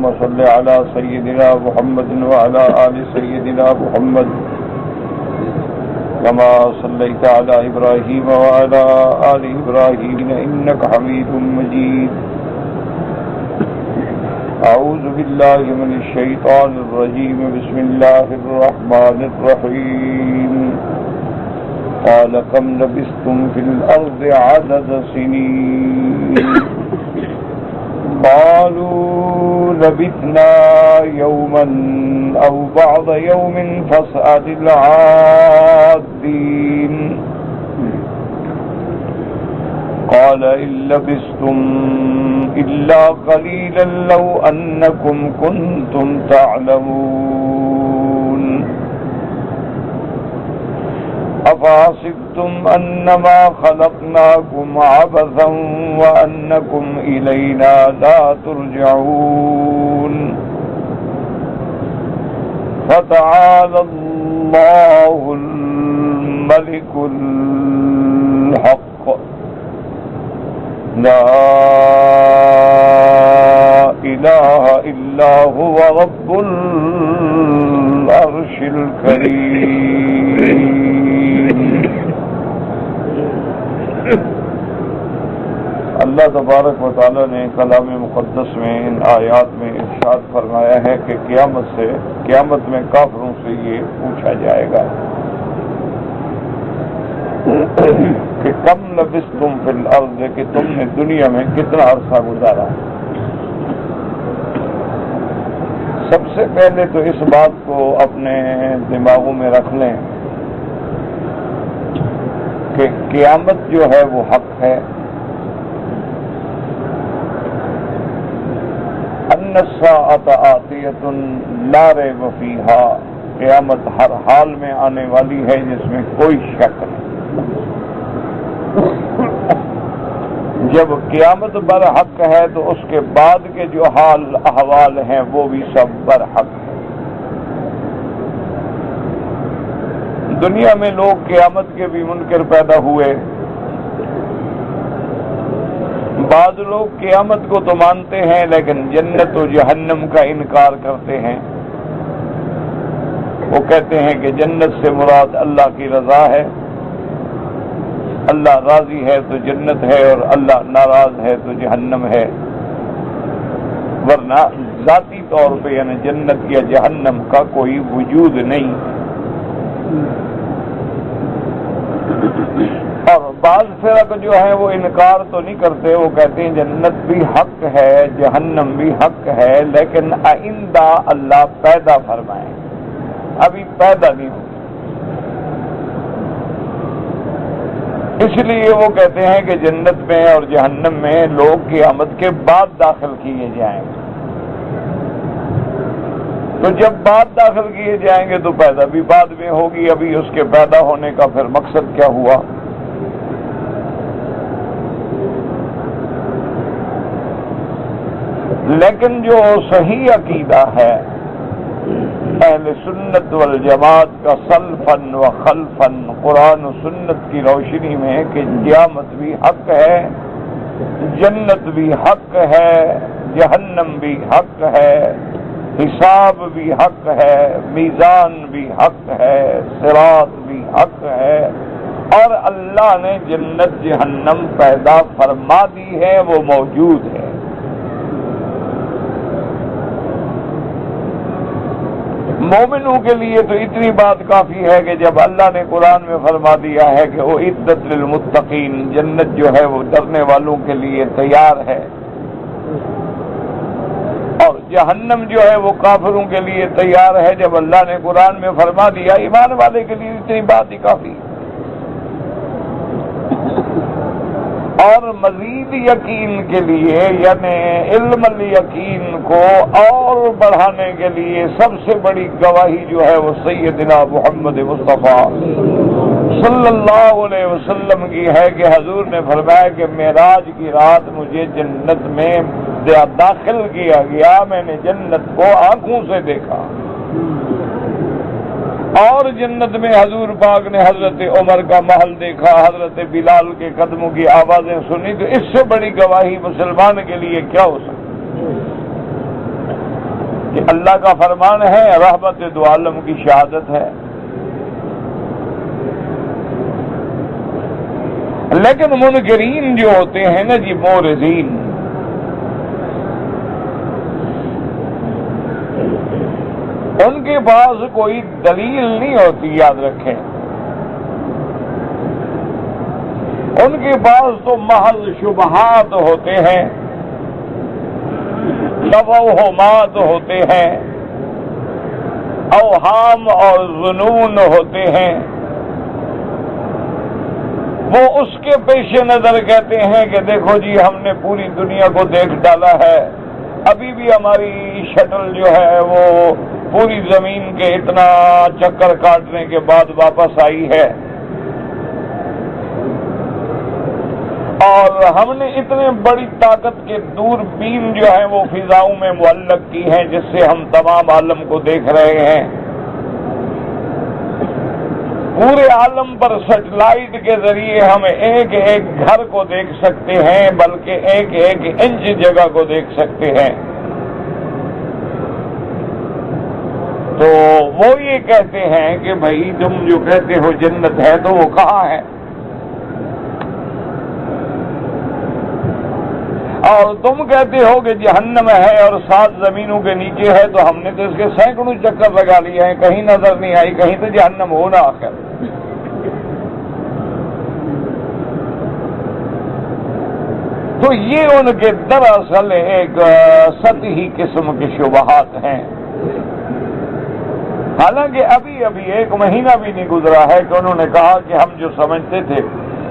اللهم صل على سيدنا محمد وعلى آل سيدنا محمد كما صليت على إبراهيم وعلى آل إبراهيم إنك حميد مجيد. أعوذ بالله من الشيطان الرجيم. بسم الله الرحمن الرحيم. قال كم لبثتم في الأرض عدد سنين قالوا لبثنا يوما أو بعض يوم فاسأل العادين. قال إن لبثتم إلا قليلا لو أنكم كنتم تعلمون. أفحسبتم أنما خلقناكم عبثا وأنكم إلينا لا ترجعون. فتعالى الله الملك الحق لا إله إلا هو رب العرش الكريم. اللہ تبارک و تعالی نے کلام مقدس میں ان آیات میں ارشاد فرمایا ہے کہ قیامت میں کافروں سے یہ پوچھا جائے گا کہ کم لبثتم فی الارض، کہ تم نے دنیا میں کتنا عرصہ گزارا. سب سے پہلے تو اس بات کو اپنے دماغوں میں رکھ لیں کہ قیامت جو ہے وہ حق ہے. ان الساعۃ آتیۃ لا ریب فیہا، قیامت ہر حال میں آنے والی ہے جس میں کوئی شک نہیں. جب قیامت برحق ہے تو اس کے بعد کے جو حال احوال ہیں وہ بھی سب برحق ہیں. دنیا میں لوگ قیامت کے بھی منکر پیدا ہوئے. بعض لوگ قیامت کو تو مانتے ہیں لیکن جنت و جہنم کا انکار کرتے ہیں. وہ کہتے ہیں کہ جنت سے مراد اللہ کی رضا ہے، اللہ راضی ہے تو جنت ہے اور اللہ ناراض ہے تو جہنم ہے. ورنہ ذاتی طور پہ یعنی جنت یا جہنم کا کوئی وجود نہیں. اور بعض فرق جو ہیں وہ انکار تو نہیں کرتے، وہ کہتے ہیں جنت بھی حق ہے جہنم بھی حق ہے لیکن آئندہ اللہ پیدا فرمائے، ابھی پیدا نہیں ہو. اس لیے وہ کہتے ہیں کہ جنت میں اور جہنم میں لوگ قیامت کے بعد داخل کیے جائیں گے. تو جب بعد داخل کیے جائیں گے تو پیدا بھی بعد میں ہوگی. ابھی اس کے پیدا ہونے کا پھر مقصد کیا ہوا؟ لیکن جو صحیح عقیدہ ہے اہل سنت والجماعت کا سلفن و خلفن قرآن و سنت کی روشنی میں کہ قیامت بھی حق ہے، جنت بھی حق ہے، جہنم بھی حق ہے، حساب بھی حق ہے، میزان بھی حق ہے، صراط بھی حق ہے، اور اللہ نے جنت جہنم پیدا فرما دی ہے، وہ موجود ہے. مومنوں کے لیے تو اتنی بات کافی ہے کہ جب اللہ نے قرآن میں فرما دیا ہے کہ وہ عدت للمتقین، جنت جو ہے وہ ڈرنے والوں کے لیے تیار ہے، اور جہنم جو ہے وہ کافروں کے لیے تیار ہے. جب اللہ نے قرآن میں فرما دیا، ایمان والے کے لیے اتنی بات ہی کافی. اور مزید یقین کے لیے یعنی علم الیقین کو اور بڑھانے کے لیے سب سے بڑی گواہی جو ہے وہ سیدنا محمد مصطفیٰ صلی اللہ علیہ وسلم کی ہے کہ حضور نے فرمایا کہ معراج کی رات مجھے جنت میں داخل کیا گیا، میں نے جنت کو آنکھوں سے دیکھا. اور جنت میں حضور پاک نے حضرت عمر کا محل دیکھا، حضرت بلال کے قدموں کی آوازیں سنی. تو اس سے بڑی گواہی مسلمان کے لیے کیا ہو سکتی؟ کہ اللہ کا فرمان ہے، رحمت دو عالم کی شہادت ہے. لیکن منکرین جو ہوتے ہیں نا جی، مورزین، ان کے پاس کوئی دلیل نہیں ہوتی، یاد رکھیں. ان کے پاس تو محض شبہات ہوتے ہیں، توہمات ہوتے ہیں، اوہام اور ظنون ہوتے ہیں. وہ اس کے پیش نظر کہتے ہیں کہ دیکھو جی، ہم نے پوری دنیا کو دیکھ ڈالا ہے، ابھی بھی ہماری شٹل جو ہے وہ پوری زمین کے اتنا چکر کاٹنے کے بعد واپس آئی ہے، اور ہم نے اتنے بڑی طاقت کے دوربین جو ہیں وہ فضاؤں میں معلق کی ہیں، جس سے ہم تمام عالم کو دیکھ رہے ہیں. پورے عالم پر سیٹلائٹ کے ذریعے ہم ایک ایک گھر کو دیکھ سکتے ہیں، بلکہ ایک ایک انچ جگہ کو دیکھ سکتے ہیں. تو وہ یہ کہتے ہیں کہ بھائی تم جو کہتے ہو جنت ہے تو وہ کہاں ہے؟ اور تم کہتے ہو کہ جہنم ہے اور 7 زمینوں کے نیچے ہے، تو ہم نے تو اس کے سینکڑوں چکر لگا لیے ہیں، کہیں نظر نہیں آئی، کہیں تو جہنم ہونا آخر. تو یہ ان کے دراصل ایک سطحی قسم کے شبہات ہیں. حالانکہ ابھی ایک مہینہ بھی نہیں گزرا ہے کہ انہوں نے کہا کہ ہم جو سمجھتے تھے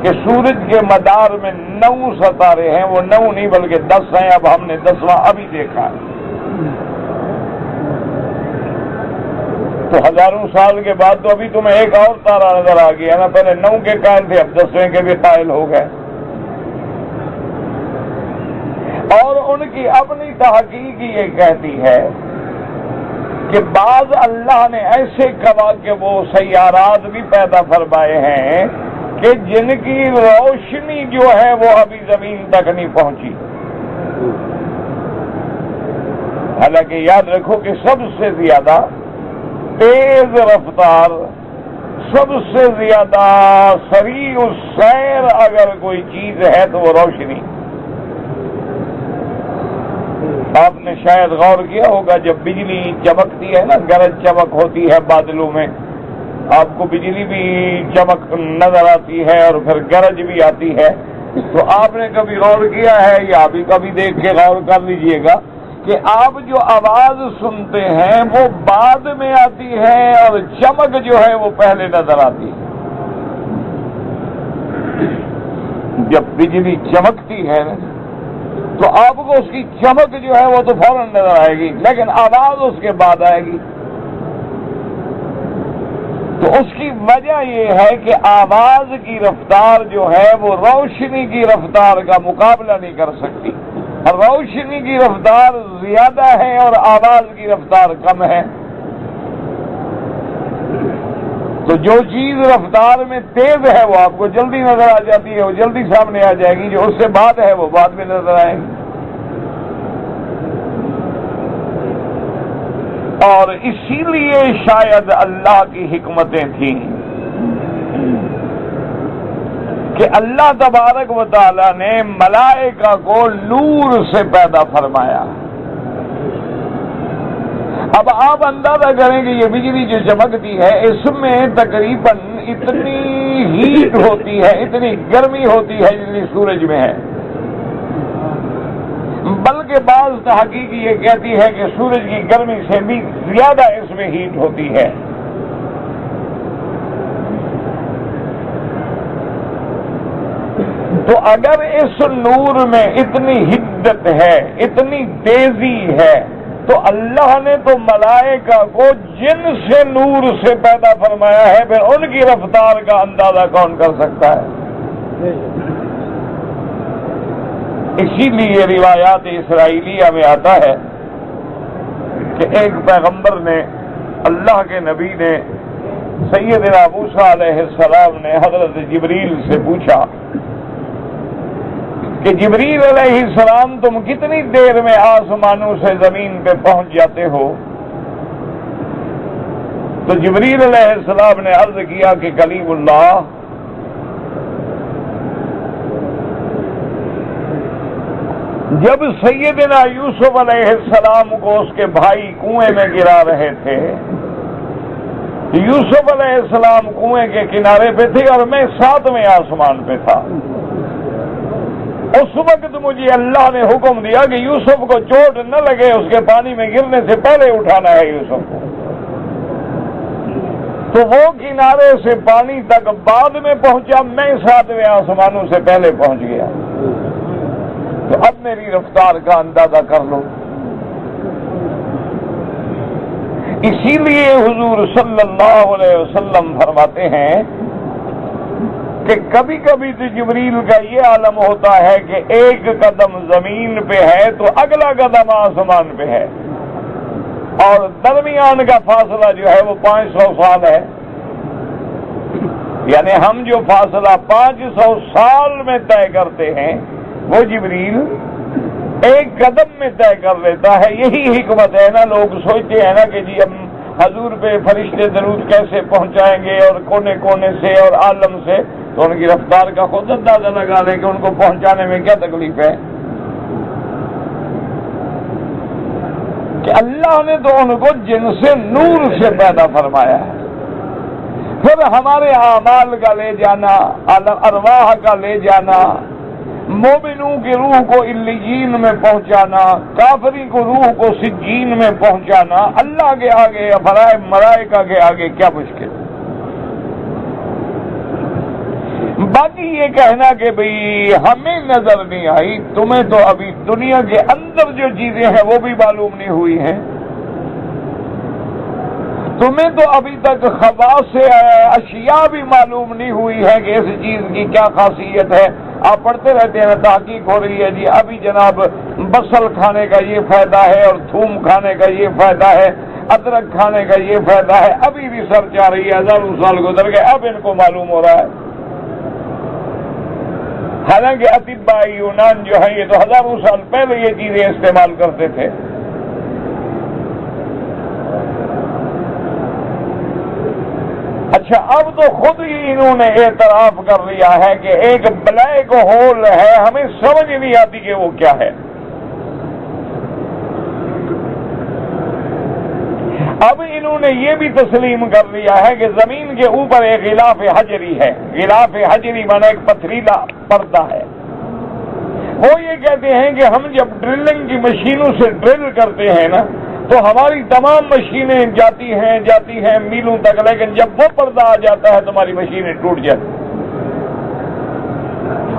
کہ سورج کے مدار میں 9 ستارے ہیں، وہ 9 نہیں بلکہ 10 ہیں. اب ہم نے 10واں ابھی دیکھا ہے. تو ہزاروں سال کے بعد تو ابھی تمہیں ایک اور تارا نظر آ گیا نا. پہلے 9 کے قائل تھے، اب 10ویں کے بھی قائل ہو گئے. اور ان کی اپنی تحقیق یہ کہتی ہے کہ بعض اللہ نے ایسے کہ وہ سیارات بھی پیدا فرمائے ہیں کہ جن کی روشنی جو ہے وہ ابھی زمین تک نہیں پہنچی. حالانکہ یاد رکھو کہ سب سے زیادہ تیز رفتار، سب سے زیادہ سریع السیر اگر کوئی چیز ہے تو وہ روشنی. آپ نے شاید غور کیا ہوگا، جب بجلی چمکتی ہے نا، گرج چمک ہوتی ہے بادلوں میں، آپ کو بجلی بھی چمک نظر آتی ہے اور پھر گرج بھی آتی ہے. تو آپ نے کبھی غور کیا ہے یا ابھی کبھی دیکھ کے غور کر لیجئے گا کہ آپ جو آواز سنتے ہیں وہ بعد میں آتی ہے اور چمک جو ہے وہ پہلے نظر آتی ہے. جب بجلی چمکتی ہے تو آپ کو اس کی چمک جو ہے وہ تو فوراً نظر آئے گی، لیکن آواز اس کے بعد آئے گی. تو اس کی وجہ یہ ہے کہ آواز کی رفتار جو ہے وہ روشنی کی رفتار کا مقابلہ نہیں کر سکتی. روشنی کی رفتار زیادہ ہے اور آواز کی رفتار کم ہے. تو جو چیز رفتار میں تیز ہے وہ آپ کو جلدی نظر آ جاتی ہے، وہ جلدی سامنے آ جائے گی. جو اس سے بعد ہے وہ بعد میں نظر آئے گی. اور اسی لیے شاید اللہ کی حکمتیں تھیں کہ اللہ تبارک و تعالی نے ملائکہ کو نور سے پیدا فرمایا. اب آپ اندازہ کریں کہ یہ بجلی جو چمکتی ہے اس میں تقریباً اتنی ہیٹ ہوتی ہے، اتنی گرمی ہوتی ہے جتنی سورج میں ہے. بلکہ بعض تحقیق یہ کہتی ہے کہ سورج کی گرمی سے بھی زیادہ اس میں ہیٹ ہوتی ہے. تو اگر اس نور میں اتنی حدت ہے، اتنی تیزی ہے، تو اللہ نے تو ملائکہ کو جن سے نور سے پیدا فرمایا ہے، پھر ان کی رفتار کا اندازہ کون کر سکتا ہے؟ اسی لیے روایات اسرائیلیہ میں آتا ہے کہ ایک پیغمبر نے، اللہ کے نبی نے، سیدنا موسیٰ علیہ السلام نے حضرت جبریل سے پوچھا کہ جبریل علیہ السلام تم کتنی دیر میں آسمانوں سے زمین پہ پہنچ جاتے ہو؟ تو جبریل علیہ السلام نے عرض کیا کہ کلیم اللہ، جب سیدنا یوسف علیہ السلام کو اس کے بھائی کنویں میں گرا رہے تھے، یوسف علیہ السلام کنویں کے کنارے پہ تھے اور میں 7ویں آسمان پہ تھا، اس وقت مجھے اللہ نے حکم دیا کہ یوسف کو چوٹ نہ لگے، اس کے پانی میں گرنے سے پہلے اٹھانا ہے یوسف کو۔ تو وہ کنارے سے پانی تک بعد میں پہنچا، میں 7ویں آسمانوں سے پہلے پہنچ گیا۔ تو اب میری رفتار کا اندازہ کر لو۔ اسی لیے حضور صلی اللہ علیہ وسلم فرماتے ہیں کہ کبھی کبھی تو جبریل کا یہ عالم ہوتا ہے کہ ایک قدم زمین پہ ہے تو اگلا قدم آسمان پہ ہے، اور درمیان کا فاصلہ جو ہے وہ 500 سال ہے۔ یعنی ہم جو فاصلہ 500 سال میں طے کرتے ہیں وہ جبریل ایک قدم میں طے کر لیتا ہے۔ یہی حکمت ہے نا، لوگ سوچتے ہیں نا کہ جی ہم حضور پہ فرشتے درود کیسے پہنچائیں گے اور کونے کونے سے اور عالم سے، تو ان کی رفتار کا خود اندازہ لگا لیں کہ ان کو پہنچانے میں کیا تکلیف ہے۔ کہ اللہ نے تو ان کو جن سے نور سے پیدا فرمایا ہے، پھر ہمارے اعمال کا لے جانا، ارواح کا لے جانا، مومنوں کی روح کو علیین میں پہنچانا، کافری کو روح کو سجین میں پہنچانا، اللہ کے آگے ملائکہ کے آگے کیا مشکل۔ باقی یہ کہنا کہ بھئی ہمیں نظر نہیں آئی، تمہیں تو ابھی دنیا کے اندر جو چیزیں ہیں وہ بھی معلوم نہیں ہوئی ہیں، تمہیں تو ابھی تک خواص اشیاء بھی معلوم نہیں ہوئی ہے کہ اس چیز کی کیا خاصیت ہے۔ آپ پڑھتے رہتے ہیں، تحقیق ہو رہی ہے جی ابھی جناب بصل کھانے کا یہ فائدہ ہے اور تھوم کھانے کا یہ فائدہ ہے، ادرک کھانے کا یہ فائدہ ہے، ابھی ریسرچ آ رہی ہے، ہزاروں سال گزر گئے اب ان کو معلوم ہو رہا ہے۔ حالانکہ اطباء یونان جو ہیں یہ تو ہزاروں سال پہلے یہ چیزیں استعمال کرتے تھے۔ اچھا اب تو خود ہی انہوں نے اعتراف کر لیا ہے کہ ایک بلیک ہول ہے، ہمیں سمجھ نہیں آتی کہ وہ کیا ہے۔ اب انہوں نے یہ بھی تسلیم کر لیا ہے کہ زمین کے اوپر ایک غلاف حجری ہے، غلاف حجری مانا ایک پتھریلا پردہ ہے۔ وہ یہ کہتے ہیں کہ ہم جب ڈرلنگ کی مشینوں سے ڈرل کرتے ہیں نا تو ہماری تمام مشینیں جاتی ہیں میلوں تک، لیکن جب وہ پردہ آ جاتا ہے تو ہماری مشینیں ٹوٹ جاتی۔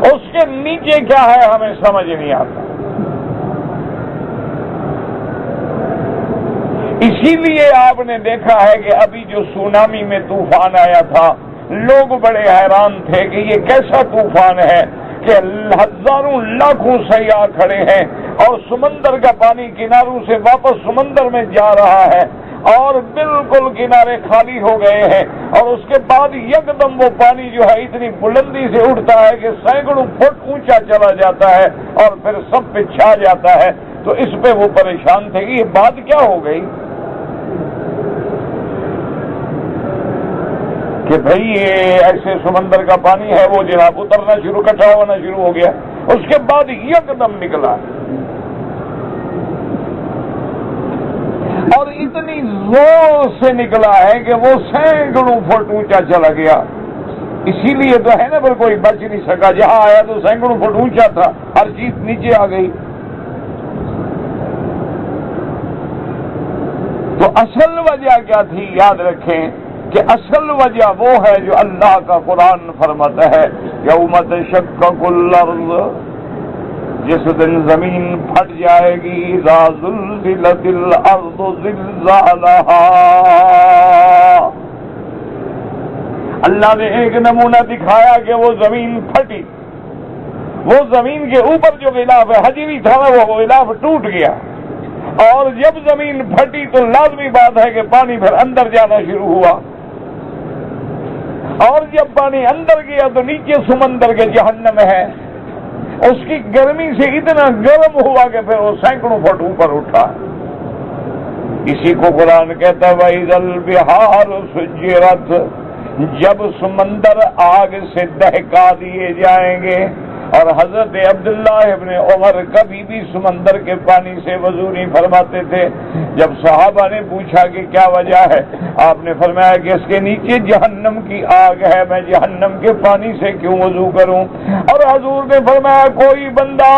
اس کے نیچے کیا ہے ہمیں سمجھ نہیں آتا۔ اسی لیے آپ نے دیکھا ہے کہ ابھی جو سونامی میں طوفان آیا تھا، لوگ بڑے حیران تھے کہ یہ کیسا طوفان ہے کہ ہزاروں لاکھوں سیاح کھڑے ہیں اور سمندر کا پانی کناروں سے واپس سمندر میں جا رہا ہے اور بالکل کنارے خالی ہو گئے ہیں، اور اس کے بعد یکدم وہ پانی جو ہے اتنی بلندی سے اٹھتا ہے کہ سینکڑوں فٹ اونچا چلا جاتا ہے اور پھر سب پہ چھا جاتا ہے۔ تو اس پہ وہ پریشان تھے کہ یہ بات کیا ہو گئی کہ بھئی یہ ایسے سمندر کا پانی ہے وہ جناب اترنا شروع، اکٹھا ہونا شروع ہو گیا، اس کے بعد یکدم نکلا اور اتنی زور سے نکلا ہے کہ وہ سینکڑوں فٹ اونچا چلا گیا۔ اسی لیے تو ہے نا پر کوئی بچ نہیں سکا، جہاں آیا تو سینکڑوں فٹ اونچا تھا، ہر چیز نیچے آ گئی۔ تو اصل وجہ کیا تھی یاد رکھیں کہ اصل وجہ وہ ہے جو اللہ کا قرآن فرماتا ہے، یوم تشقق الارض، جس دن زمین پھٹ جائے گی، اذا زلزلت الارض زلزالها۔ اللہ نے ایک نمونہ دکھایا کہ وہ زمین پھٹی، وہ زمین کے اوپر جو غلاف حجری تھا وہ غلاف ٹوٹ گیا، اور جب زمین پھٹی تو لازمی بات ہے کہ پانی پھر اندر جانا شروع ہوا، اور جب پانی اندر گیا تو نیچے سمندر کے جہنم ہے، اس کی گرمی سے اتنا گرم ہوا کہ پھر وہ سینکڑوں فٹ اوپر اٹھا. اسی کو قرآن کہتا ہے وَإِذَا الْبِحَارُ سُجِّرَتْ، جب سمندر آگ سے دہکا دیے جائیں گے. اور حضرت عبداللہ ابن عمر کبھی بھی سمندر کے پانی سے وضو نہیں فرماتے تھے. جب صحابہ نے پوچھا کہ کیا وجہ ہے، آپ نے فرمایا کہ اس کے نیچے جہنم کی آگ ہے، میں جہنم کے پانی سے کیوں وضو کروں. اور حضور نے فرمایا کوئی بندہ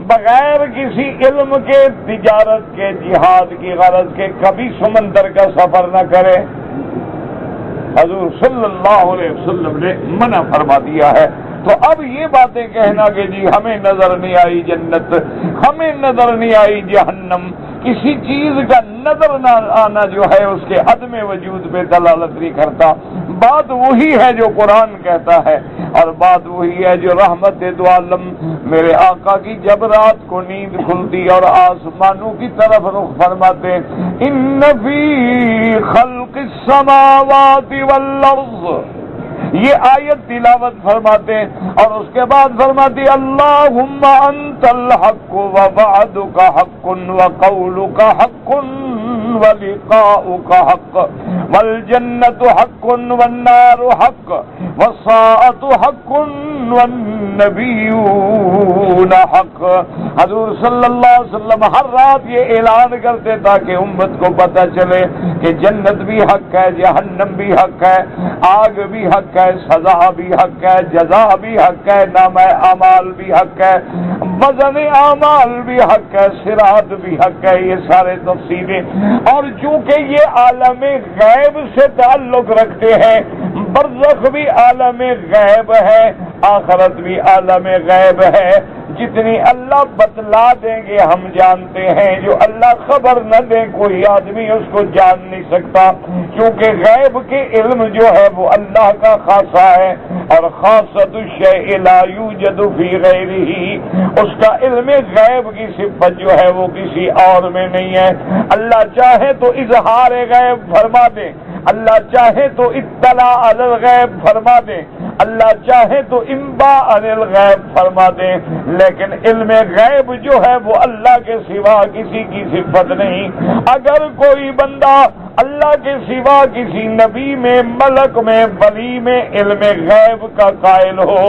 بغیر کسی علم کے، تجارت کے، جہاد کی غرض کے کبھی سمندر کا سفر نہ کرے. حضور صلی اللہ علیہ وسلم نے منع فرما دیا ہے. تو اب یہ باتیں کہنا کہ جی ہمیں نظر نہیں آئی جنت، ہمیں نظر نہیں آئی جہنم، کسی چیز کا نظر نہ آنا جو ہے اس کے عدم وجود پہ دلالت نہیں کرتا. بات وہی ہے جو قرآن کہتا ہے، اور بات وہی ہے جو رحمت دو عالم میرے آقا کی جب رات کو نیند کھلتی اور آسمانوں کی طرف رخ فرماتے، ان فی خلق السماوات والارض، یہ آیت تلاوت فرماتے اور اس کے بعد فرماتی اللہم انت الحق ووعدک حق وقولک حق ولقاؤک حق والجنت حق والنار حق والساعۃ حق والنبیون حق. حضور صلی اللہ علیہ وسلم ہر رات یہ اعلان کرتے تاکہ امت کو پتہ چلے کہ جنت بھی حق ہے، جہنم بھی حق ہے، آگ بھی حق ہے، سزا بھی حق ہے، جزا بھی حق ہے، نامہ اعمال بھی حق ہے، وزن اعمال بھی حق ہے، صراط بھی حق ہے. یہ سارے تفصیلیں، اور چونکہ یہ عالم غیب سے تعلق رکھتے ہیں، برزخ بھی عالم غیب ہے، آخرت بھی عالم غیب ہے. جتنی اللہ بتلا دیں گے ہم جانتے ہیں، جو اللہ خبر نہ دیں کوئی آدمی اس کو جان نہیں سکتا، کیونکہ غیب کے علم جو ہے وہ اللہ کا خاصہ ہے، اور خاصۃ الشیء لا یوجد فی غیرہ، اس کا علم غیب کی صفت جو ہے وہ کسی اور میں نہیں ہے. اللہ چاہے تو اظہار غیب فرما دے، اللہ چاہے تو اطلاع علی الغیب فرما دے، اللہ چاہے تو انباء عن الغیب فرما دے، لیکن علم غیب جو ہے وہ اللہ کے سوا کسی کی صفت نہیں. اگر کوئی بندہ اللہ کے سوا کسی نبی میں، ملک میں، ولی میں علم غیب کا قائل ہو،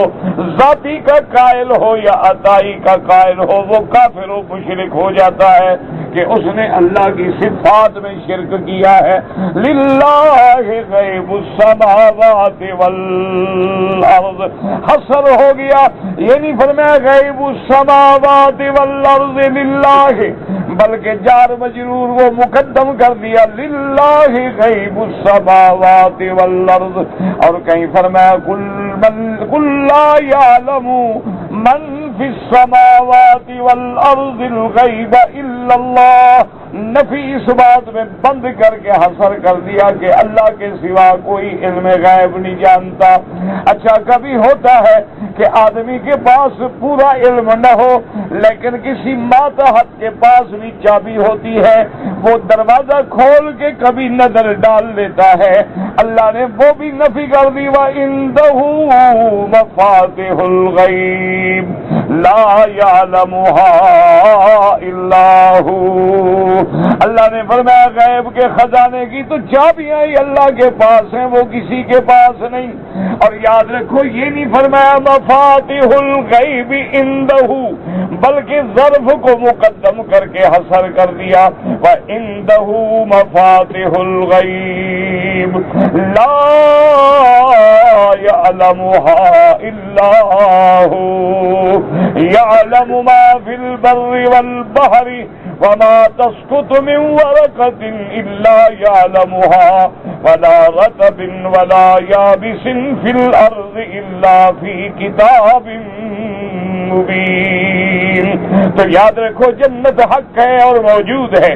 ذاتی کا قائل ہو یا عطائی کا قائل ہو، وہ کافر و مشرک ہو جاتا ہے کہ اس نے اللہ کی صفات میں شرک کیا ہے. للہ غیب السماوات والارض، حصر ہو گیا، یہ نہیں فرمایا غیب السماوات والارض للہ، بلکہ جار مجرور وہ مقدم کر دیا للہ غیب السماوات والارض. اور کہیں فرمایا قل لا یعلم من فی السماوات والارض الغیب الا اللہ. نفی اس بات میں بند کر کے حصر کر دیا کہ اللہ کے سوا کوئی علم غیب نہیں جانتا. اچھا کبھی ہوتا ہے کہ آدمی کے پاس پورا علم نہ ہو لیکن کسی ماتحت کے پاس بھی چابی ہوتی ہے، وہ دروازہ کھول کے کبھی نظر ڈال لیتا ہے. اللہ نے وہ بھی نفی کر دی وَعِندَهُ مَفَاتِحُ الْغَيْبِ لَا يَعْلَمُهَا إِلَّا هُوَ. اللہ نے فرمایا غیب کے خزانے کی تو چابیاں ہی اللہ کے پاس ہیں، وہ کسی کے پاس نہیں. اور یاد رکھو یہ نہیں فرمایا مفاتیح الغیب عندہ، بلکہ ظرف کو مقدم کر کے حصر کر دیا وَعِندَهُ مَفَاتِحُ الْغَيْبِ لَا يَعْلَمُهَا إِلَّا هُوَ يَعْلَمُ مَا فِي الْبَرِّ وَالْبَحْرِ وَمَا تَسْقُطُ مِنْ وَرَقَةٍ إِلَّا يَعْلَمُهَا وَلَا رَطْبٍ وَلَا يَابِسٍ فِي الْأَرْضِ إِلَّا فِي كِتَابٍ مبین. تو یاد رکھو جنت حق ہے اور موجود ہے،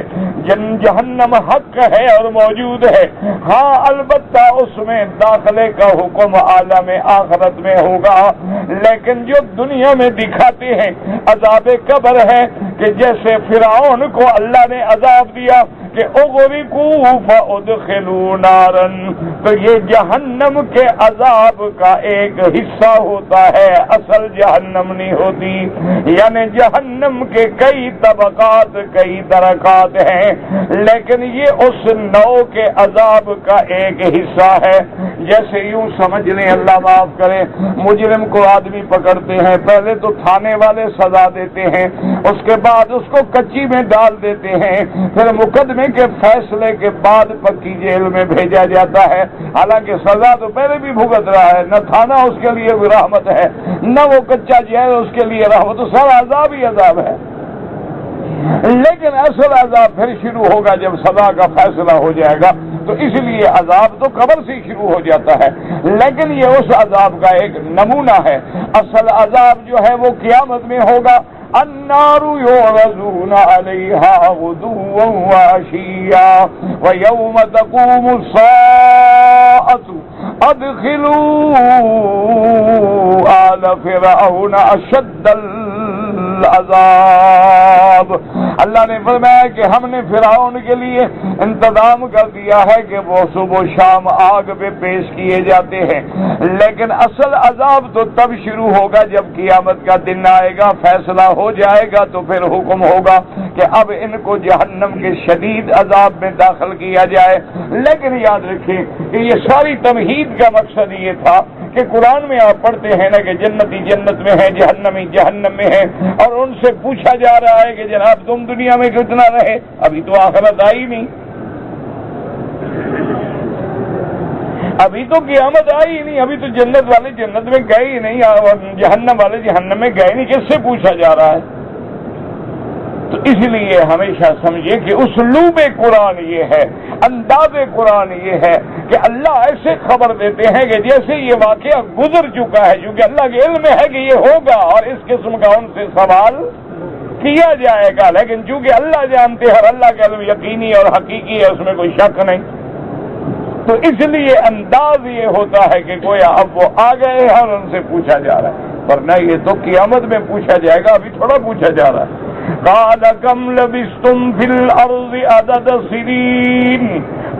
جہنم حق ہے اور موجود ہے. ہاں البتہ اس میں داخلے کا حکم عالم آخرت میں ہوگا، لیکن جو دنیا میں دکھاتے ہیں عذاب قبر ہے کہ جیسے فرعون کو اللہ نے عذاب دیا کہ اغرقوا فادخلوا نارا، تو یہ جہنم کے عذاب کا ایک حصہ ہوتا ہے، اصل جہنم نہیں ہوتی۔ یعنی جہنم کے کئی طبقات، کئی درکات ہیں، لیکن یہ اس نوع کے عذاب کا ایک حصہ ہے۔ جیسے یوں سمجھ لیں، اللہ معاف کرے، مجرم کو آدمی پکڑتے ہیں، پہلے تو تھانے والے سزا دیتے ہیں، اس کے بعد اس کو کچی میں ڈال دیتے ہیں، پھر مقدمے کے فیصلے کے بعد پکی جیل میں بھیجا جاتا ہے۔ حالانکہ سزا تو پہلے بھی بھگت رہا ہے، نہ تھانہ اس کے لیے بھی رحمت ہے، نہ وہ کچا جیل اس کے لیے رحمت، تو سارا عذاب ہی عذاب ہے۔ لیکن اصل عذاب پھر شروع ہوگا جب سزا کا فیصلہ ہو جائے گا، تو اس لیے عذاب تو قبر سے شروع ہو جاتا ہے، لیکن یہ اس عذاب کا ایک نمونہ ہے۔ اصل عذاب جو ہے وہ قیامت میں ہوگا۔ النار يعرضون عليها غدوا وعشيا ويوم تقوم الساعة ادخلوا آل فرعون اشد العذاب۔ اللہ نے فرمایا کہ ہم نے فرعون کے لیے انتظام کر دیا ہے کہ وہ صبح و شام آگ پہ پیش کیے جاتے ہیں، لیکن اصل عذاب تو تب شروع ہوگا جب قیامت کا دن آئے گا، فیصلہ ہو جائے گا، تو پھر حکم ہوگا کہ اب ان کو جہنم کے شدید عذاب میں داخل کیا جائے۔ لیکن یاد رکھیں کہ یہ ساری تمہید کا مقصد یہ تھا کہ قرآن میں آپ پڑھتے ہیں نا کہ جنتی جنت میں ہے، جہنمی جہنم میں ہے، اور ان سے پوچھا جا رہا ہے کہ جناب تم دنیا میں کتنا رہے، ابھی تو آخرت آئی نہیں، ابھی تو قیامت آئی ہی نہیں، ابھی تو جنت والے جنت میں گئے ہی نہیں، جہنم والے جہنم میں گئے نہیں، کس سے پوچھا جا رہا ہے؟ تو اس لیے ہمیشہ سمجھے کہ اسلوب قرآن یہ ہے، انداز قرآن یہ ہے کہ اللہ ایسے خبر دیتے ہیں کہ جیسے یہ واقعہ گزر چکا ہے، کیونکہ اللہ کے علم ہے کہ یہ ہوگا اور اس قسم کا ان سے سوال کیا جائے گا، لیکن چونکہ اللہ جانتے ہیں اور اللہ کا علم یقینی اور حقیقی ہے، اس میں کوئی شک نہیں، تو اس لیے انداز یہ ہوتا ہے کہ گویا اب وہ آ گئے ہیں اور ان سے پوچھا جا رہا ہے، ورنہ یہ تو قیامت میں پوچھا جائے گا، ابھی تھوڑا پوچھا جا رہا ہے۔ قال كم لبثتم في الأرض عدد سنين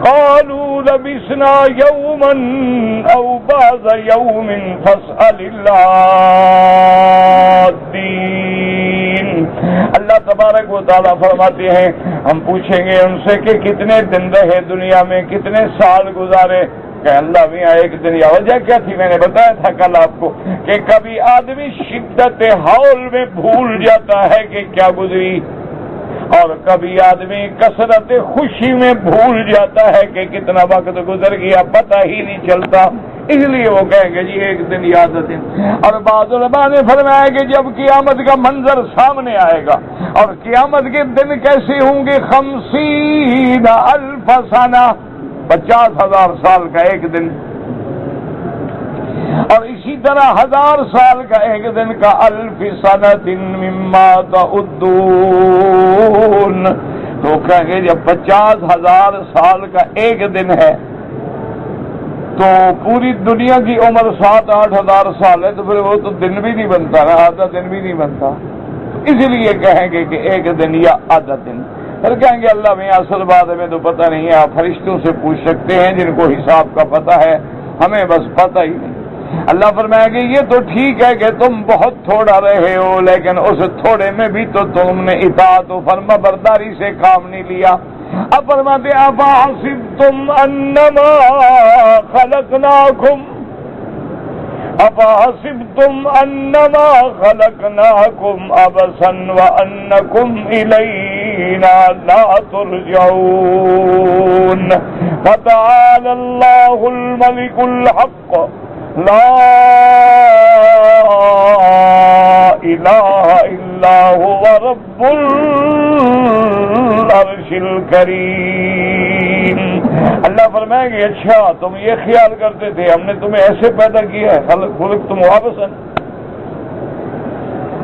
قالوا لبثنا يوما أو بعض يوم فاسأل العادين۔ اللہ تبارک و تعالیٰ فرماتے ہیں ہم پوچھیں گے ان سے کہ کتنے دن رہے دنیا میں، کتنے سال گزارے، کہ اللہ میاں ایک دن، یا وجہ کیا تھی میں نے بتایا تھا کل آپ کو کہ کبھی آدمی شدت ہول میں بھول جاتا ہے کہ کیا گزری، اور کبھی آدمی کثرت خوشی میں بھول جاتا ہے کہ کتنا وقت گزر گیا، پتہ ہی نہیں چلتا، اس لیے وہ کہیں گے جی ایک دن یاد دن۔ اور بعض علماء نے فرمایا کہ جب قیامت کا منظر سامنے آئے گا، اور قیامت کے دن کیسے ہوں گے، 50,000 سنہ، 50,000 سال کا ایک دن، اور اسی طرح 1000 سال کا ایک دن کا 1000 سنۃ مما تعدون، تو کہیں گے جب 50,000 سال کا ایک دن ہے تو پوری دنیا کی عمر 7-8 ہزار سال ہے، تو پھر وہ تو دن بھی نہیں بنتا نا، آدھا دن بھی نہیں بنتا، اس لیے کہیں گے کہ ایک دن یا آدھا دن۔ پھر کہیں گے اللہ میں اصل بات ہمیں تو پتہ نہیں ہے، آپ فرشتوں سے پوچھ سکتے ہیں جن کو حساب کا پتہ ہے، ہمیں بس پتہ ہی نہیں۔ اللہ فرمائے گا یہ تو ٹھیک ہے کہ تم بہت تھوڑا رہے ہو، لیکن اس تھوڑے میں بھی تو تم نے اطاعت و فرما برداری سے کام نہیں لیا۔ اب فرماتے افحسبتم انما خلقناکم افحسبتم انما خلقناکم عبثا وانکم الینا لا ترجعون فتعالى اللہ الملک الحق لا الہ الا هو رب العرش الکریم۔ اللہ فرمائے گے اچھا تم یہ خیال کرتے تھے ہم نے تمہیں ایسے پیدا کیا ہے، خلق تم واپس،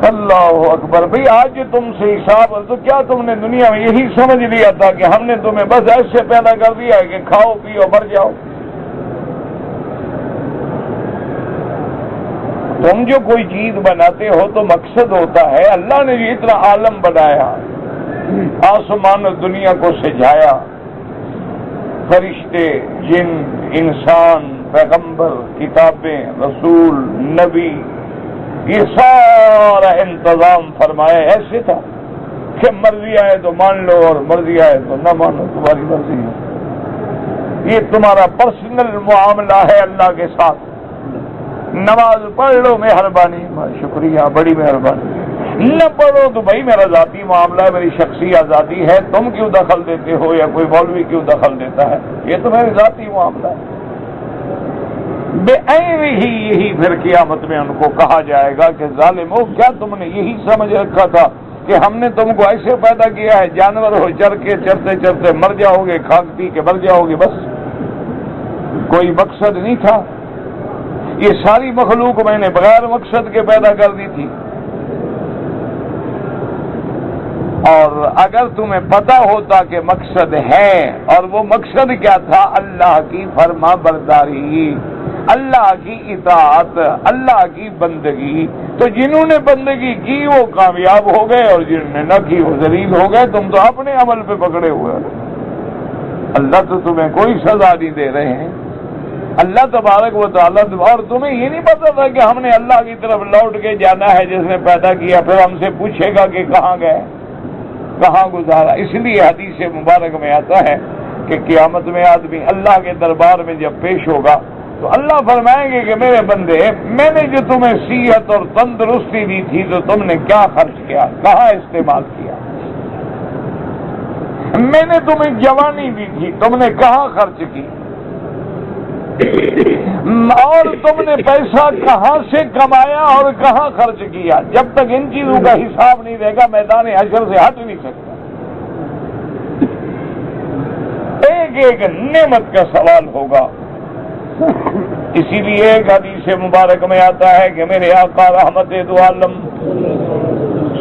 اللہ اکبر۔ بھئی آج تم سے حساب تو کیا تم نے دنیا میں یہی سمجھ لیا تھا کہ ہم نے تمہیں بس ایسے پیدا کر دیا ہے کہ کھاؤ پیو مر جاؤ؟ تم جو کوئی چیز بناتے ہو تو مقصد ہوتا ہے. اللہ نے جو اتنا عالم بنایا، آسمان و دنیا کو سجایا، فرشتے، جن، انسان، پیغمبر، کتابیں، رسول، نبی، یہ سارا انتظام فرمایا. ایسے تھا کہ مرضی آئے تو مان لو اور مرضی آئے تو نہ مانو، تمہاری مرضی ہے. یہ تمہارا پرسنل معاملہ ہے اللہ کے ساتھ. نماز پڑھ لو، مہربانی، شکریہ، بڑی مہربانی. نہ پڑھو تو بھائی میرا ذاتی معاملہ ہے، میری شخصی آزادی ہے. تم کیوں دخل دیتے ہو یا کوئی مولوی کیوں دخل دیتا ہے؟ یہ تو میری ذاتی معاملہ ہے. بے عین ہی یہی پھر قیامت میں ان کو کہا جائے گا کہ ظالمو، کیا تم نے یہی سمجھ رکھا تھا کہ ہم نے تم کو ایسے پیدا کیا ہے جانور ہو، چر کے چرتے چرتے مر جاؤ گے، کھاک پی کے مر جاؤ گے، بس کوئی مقصد نہیں تھا؟ یہ ساری مخلوق میں نے بغیر مقصد کے پیدا کر دی تھی. اور اگر تمہیں پتا ہوتا کہ مقصد ہے، اور وہ مقصد کیا تھا؟ اللہ کی فرما برداری، اللہ کی اطاعت، اللہ کی بندگی، تو جنہوں نے بندگی کی وہ کامیاب ہو گئے اور جنہوں نے نہ کی وہ ذلیل ہو گئے. تم تو اپنے عمل پہ پکڑے ہوئے. اللہ تو تمہیں کوئی سزا نہیں دے رہے ہیں. اللہ تبارک و تعالیٰ. اور تمہیں یہ نہیں پتا تھا کہ ہم نے اللہ کی طرف لوٹ کے جانا ہے جس نے پیدا کیا، پھر ہم سے پوچھے گا کہ کہاں گئے، کہاں گزارا. اس لیے حدیث مبارک میں آتا ہے کہ قیامت میں آدمی اللہ کے دربار میں جب پیش ہوگا تو اللہ فرمائیں گے کہ میرے بندے، میں نے جو تمہیں صحت اور تندرستی دی تھی تو تم نے کیا خرچ کیا، کہاں استعمال کیا؟ میں نے تمہیں جوانی دی تھی، تم نے کہاں خرچ کی؟ اور تم نے پیسہ کہاں سے کمایا اور کہاں خرچ کیا؟ جب تک ان چیزوں کا حساب نہیں رہے گا میدان حشر سے ہٹ نہیں سکتا. ایک ایک نعمت کا سوال ہوگا. اسی لیے ایک حدیث مبارک میں آتا ہے کہ میرے آقا رحمت دو عالم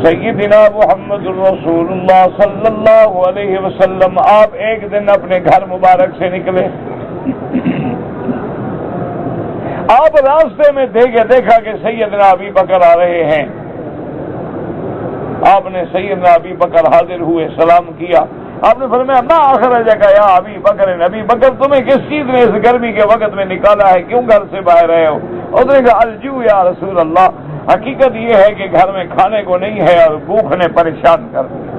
سیدنا محمد رسول اللہ صلی اللہ علیہ وسلم، آپ ایک دن اپنے گھر مبارک سے نکلے. آپ راستے میں دیکھا کہ سیدنا ابی بکر آ رہے ہیں. آپ نے سیدنا ابی بکر حاضر ہوئے، سلام کیا. آپ نے فرمایا ما اخرجک کا یا ابی بکر، ابی بکر تمہیں کس چیز نے اس گرمی کے وقت میں نکالا ہے، کیوں گھر سے باہر رہے ہو؟ اس نے کہا الجو یا رسول اللہ، حقیقت یہ ہے کہ گھر میں کھانے کو نہیں ہے اور بھوک نے پریشان کر دیا.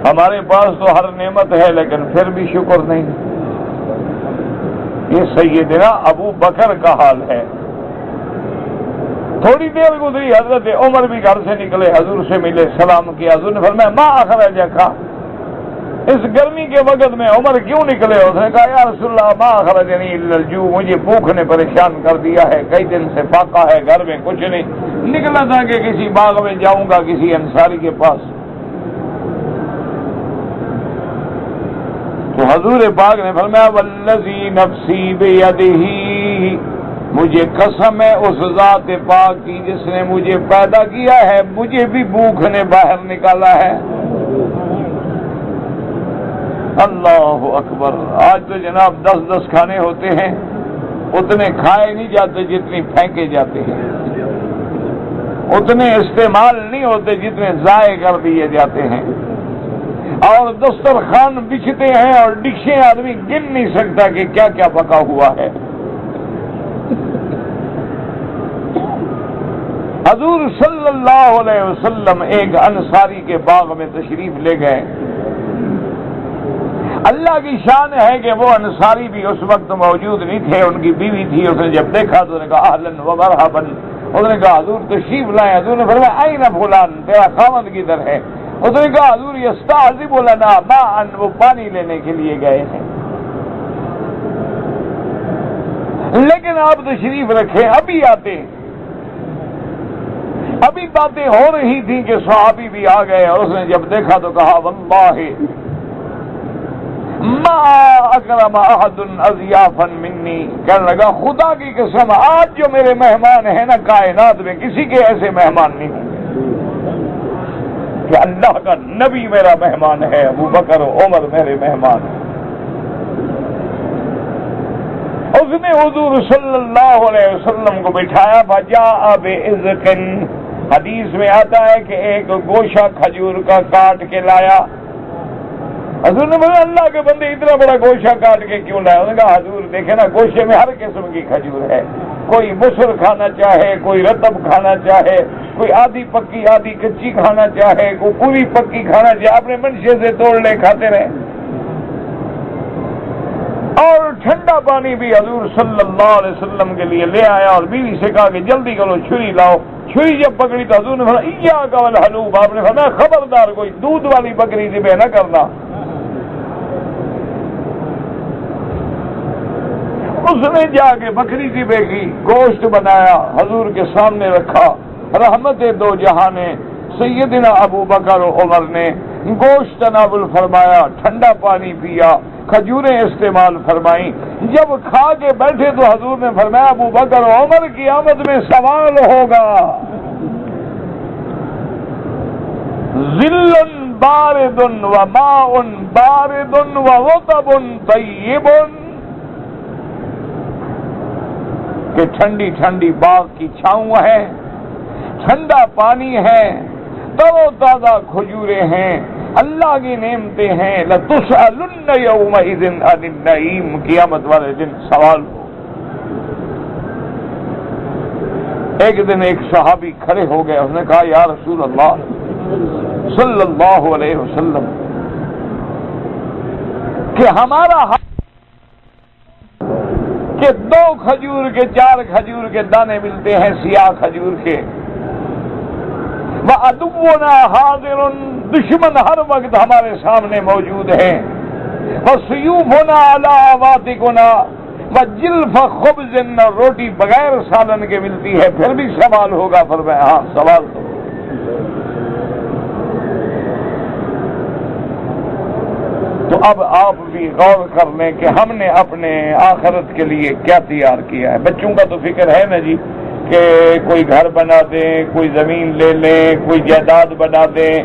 ہمارے پاس تو ہر نعمت ہے لیکن پھر بھی شکر نہیں. یہ سیدنا ابو بکر کا حال ہے. تھوڑی دیر گزری، حضرت عمر بھی گھر سے نکلے، حضور سے ملے، سلام کیا. حضور نے فرمایا ما اخرجک، اس گرمی کے وقت میں عمر کیوں نکلے؟ اس نے کہا یا رسول اللہ ما اخرجنی الا الجوع، مجھے بھوک نے پریشان کر دیا ہے، کئی دن سے فاقہ ہے، گھر میں کچھ نہیں. نکلا تھا کہ کسی باغ میں جاؤں گا کسی انصاری کے پاس. تو حضور پاک نے فرمایا والذی نفسی بیدہ، مجھے قسم ہے اس ذات پاک کی جس نے مجھے پیدا کیا ہے، مجھے بھی بھوک نے باہر نکالا ہے. اللہ اکبر. آج تو جناب 10 کھانے ہوتے ہیں، اتنے کھائے نہیں جاتے جتنی پھینکے جاتے ہیں، اتنے استعمال نہیں ہوتے جتنے ضائع کر دیے جاتے ہیں. اور دسترخوان بچھتے ہیں اور ڈشیں آدمی گن نہیں سکتا کہ کیا کیا پکا ہوا ہے. حضور صلی اللہ علیہ وسلم ایک انصاری کے باغ میں تشریف لے گئے. اللہ کی شان ہے کہ وہ انصاری بھی اس وقت موجود نہیں تھے، ان کی بیوی تھی. اس نے جب دیکھا تو نے کہا اہلا و مرحبا. اس نے کہا حضور تشریف لائے. حضور نے فرمایا این فلان، تیرا خاوند کدھر ہے؟ اس نے کہا حضور یستعذب لنا ماء، وہ پانی لینے کے لیے گئے ہیں. لیکن آپ تشریف رکھیں، ابھی آتے. ابھی باتیں ہو رہی تھی کہ صحابی بھی آ گئے اور اس نے جب دیکھا تو کہا واللہ ما اکرم احد اضیافا منی، کہنے لگا خدا کی قسم آج جو میرے مہمان ہیں نا کائنات میں کسی کے ایسے مہمان نہیں ہوں گے کہ اللہ کا نبی میرا مہمان ہے، ابو بکر و عمر میرے مہمان ہیں. نے حضور صلی اللہ علیہ وسلم کو بٹھایا، فجاء بعزق، حدیث میں آتا ہے کہ ایک گوشہ کھجور کا کاٹ کے لایا۔ حضور نے بولا اللہ کے بندے اتنا بڑا گوشہ کاٹ کے کیوں لایا؟ انہوں نے کہا حضور دیکھیں نا، گوشے میں ہر قسم کی کھجور ہے، کوئی مسر کھانا چاہے، کوئی رطب کھانا چاہے، کوئی آدھی پکی آدھی کچی کھانا چاہے، کوئی پوری پکی کھانا چاہے، اپنے منشے سے توڑ لے کھاتے رہے۔ اور ٹھنڈا پانی بھی حضور صلی اللہ علیہ وسلم کے لیے لے آیا اور بیوی سے کہا کہ جلدی کرو چھری لاؤ۔ چھری جب پکڑی تو حضور نے فرمایا ایاک والحلوب، آپ نے فرمایا خبردار کوئی دودھ والی بکری ذبح نہ کرنا۔ اس نے جا کے بکری ذبح کی، گوشت بنایا، حضور کے سامنے رکھا۔ رحمت دو جہان سیدنا ابو بکر و عمر نے گوشت تناول فرمایا، ٹھنڈا پانی پیا، کھجوریں استعمال فرمائیں۔ جب کھا کے بیٹھے تو حضور نے فرمایا ابو بکر و عمر کی آمد میں سوال ہوگا، ذل بارد و ماء بارد و رطب طیب، کہ ٹھنڈی ٹھنڈی باغ کی چھاؤں ہے، ٹھنڈا پانی ہے، تر و تازہ کھجوریں ہیں، اللہ کی نعمتیں ہیں۔ لَتُسْأَلُنَّ يَوْمَئِذٍ عَنِ النَّعِيمِ، قیامت والے دن سوال ہو۔ ایک دن ایک صحابی کھڑے ہو گئے، اس نے کہا یا رسول اللہ صلی اللہ علیہ وسلم کہ ہمارا حق کہ 2 کھجور کے 4 کھجور کے دانے ملتے ہیں سیاہ کھجور کے، وَعَدُوُّنَا حَاضِرٌ، دشمن ہر وقت ہمارے سامنے موجود ہیں، وَسُيُوفُنَا عَلَىٰ عَوَاتِقُنَا وَجِلْفَ خُبْزٍ، اور روٹی بغیر سالن کے ملتی ہے، پھر بھی سوال ہوگا۔ فرمایا ہاں سوال تو۔ تو اب آپ بھی غور کر لیں کہ ہم نے اپنے آخرت کے لیے کیا تیار کیا ہے۔ بچوں کا تو فکر ہے نا جی کہ کوئی گھر بنا دیں، کوئی زمین لے لیں، کوئی جائیداد بنا دیں،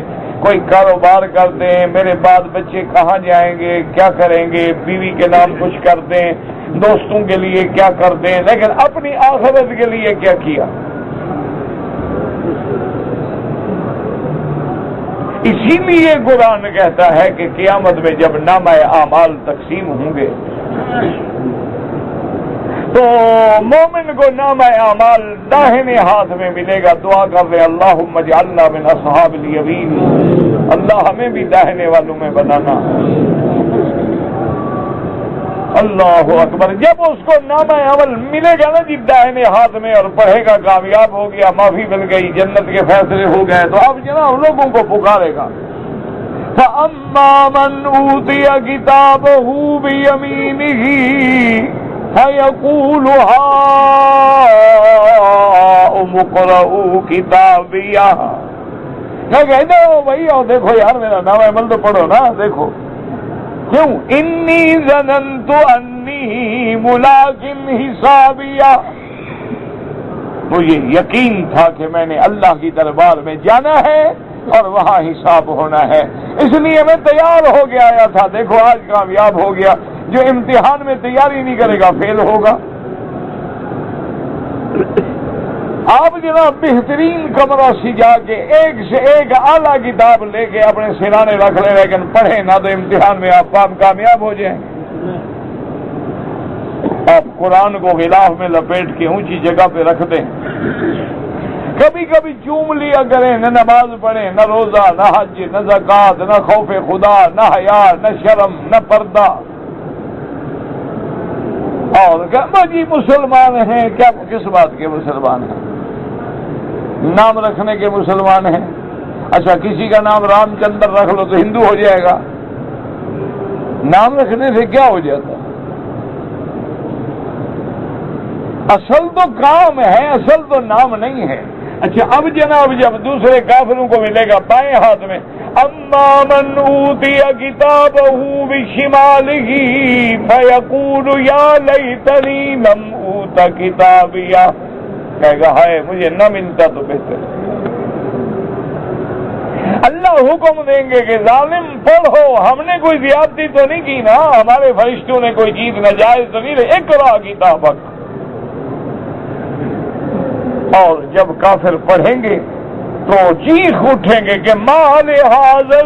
کوئی کاروبار کر دیں، میرے بعد بچے کہاں جائیں گے، کیا کریں گے، بیوی کے نام کچھ کر دیں، دوستوں کے لیے کیا کر دیں، لیکن اپنی آخرت کے لیے کیا کیا؟ اسی لیے قرآن کہتا ہے کہ قیامت میں جب نامہ اعمال تقسیم ہوں گے تو مومن کو نامہ اعمال داہنے ہاتھ میں ملے گا۔ دعا کر رہے اللہم اجعلنا من اصحاب الیمین، اللہ ہمیں بھی داہنے والوں میں بنانا۔ اللہ اکبر۔ جب اس کو نامہ عمل ملے گا نا جی داہنے ہاتھ میں اور پڑھے گا کامیاب ہو گیا، معافی مل گئی، جنت کے فیصلے ہو گئے، تو اب جناب لوگوں کو پکارے گا فَأَمَّا مَنْ أُوتِيَ كِتَابَهُ بِيَمِينِهِ فَيَقُولُ هَاؤُمُ اقْرَءُوا كِتَابِيَهْ، میں کہتا ہوں بھائی اور دیکھو یار میرا نامہ عمل تو پڑھو نا، دیکھو کیوں انی ظننت انی ملاق حسابیہ، مجھے یقین تھا کہ میں نے اللہ کی دربار میں جانا ہے اور وہاں حساب ہونا ہے، اس لیے میں تیار ہو کے آیا تھا۔ دیکھو آج کامیاب ہو گیا، جو امتحان میں تیاری نہیں کرے گا فیل ہوگا۔ آپ جناب بہترین کمرہ سجا کے ایک سے ایک اعلیٰ کتاب لے کے اپنے سرانے رکھ لیں، لیکن پڑھیں نہ تو امتحان میں آپ کامیاب ہو جائیں۔ آپ قرآن کو غلاف میں لپیٹ کے اونچی جگہ پہ رکھ دیں، کبھی کبھی چوم لیا کریں، نہ نماز پڑھیں، نہ روزہ، نہ حج، نہ زکوٰۃ، نہ خوف خدا، نہ حیا، نہ شرم، نہ پردہ، اور کہ جی مسلمان ہیں، کیا کس بات کے مسلمان ہیں؟ نام رکھنے کے مسلمان ہیں۔ اچھا کسی کا نام رام چندر رکھ لو تو ہندو ہو جائے گا؟ نام رکھنے سے کیا ہو جاتا؟ اصل تو کام ہے، اصل تو نام نہیں ہے۔ اچھا اب جناب جب دوسرے کافروں کو ملے گا بائیں ہاتھ میں، اما من اوتی کتابہ بشمالہ فیقول یا لیتنی لم اوت کتابیہ، کہے گا ہائے مجھے نہ ملتا تو بہتر۔ اللہ حکم دیں گے کہ ظالم پڑھو، ہم نے کوئی زیادتی تو نہیں کی نا، ہمارے فرشتوں نے کوئی چیز ناجائز تو نہیں رہی، اقرا کتابک۔ اور جب کافر پڑھیں گے تو چیخ اٹھیں گے کہ ما لہذا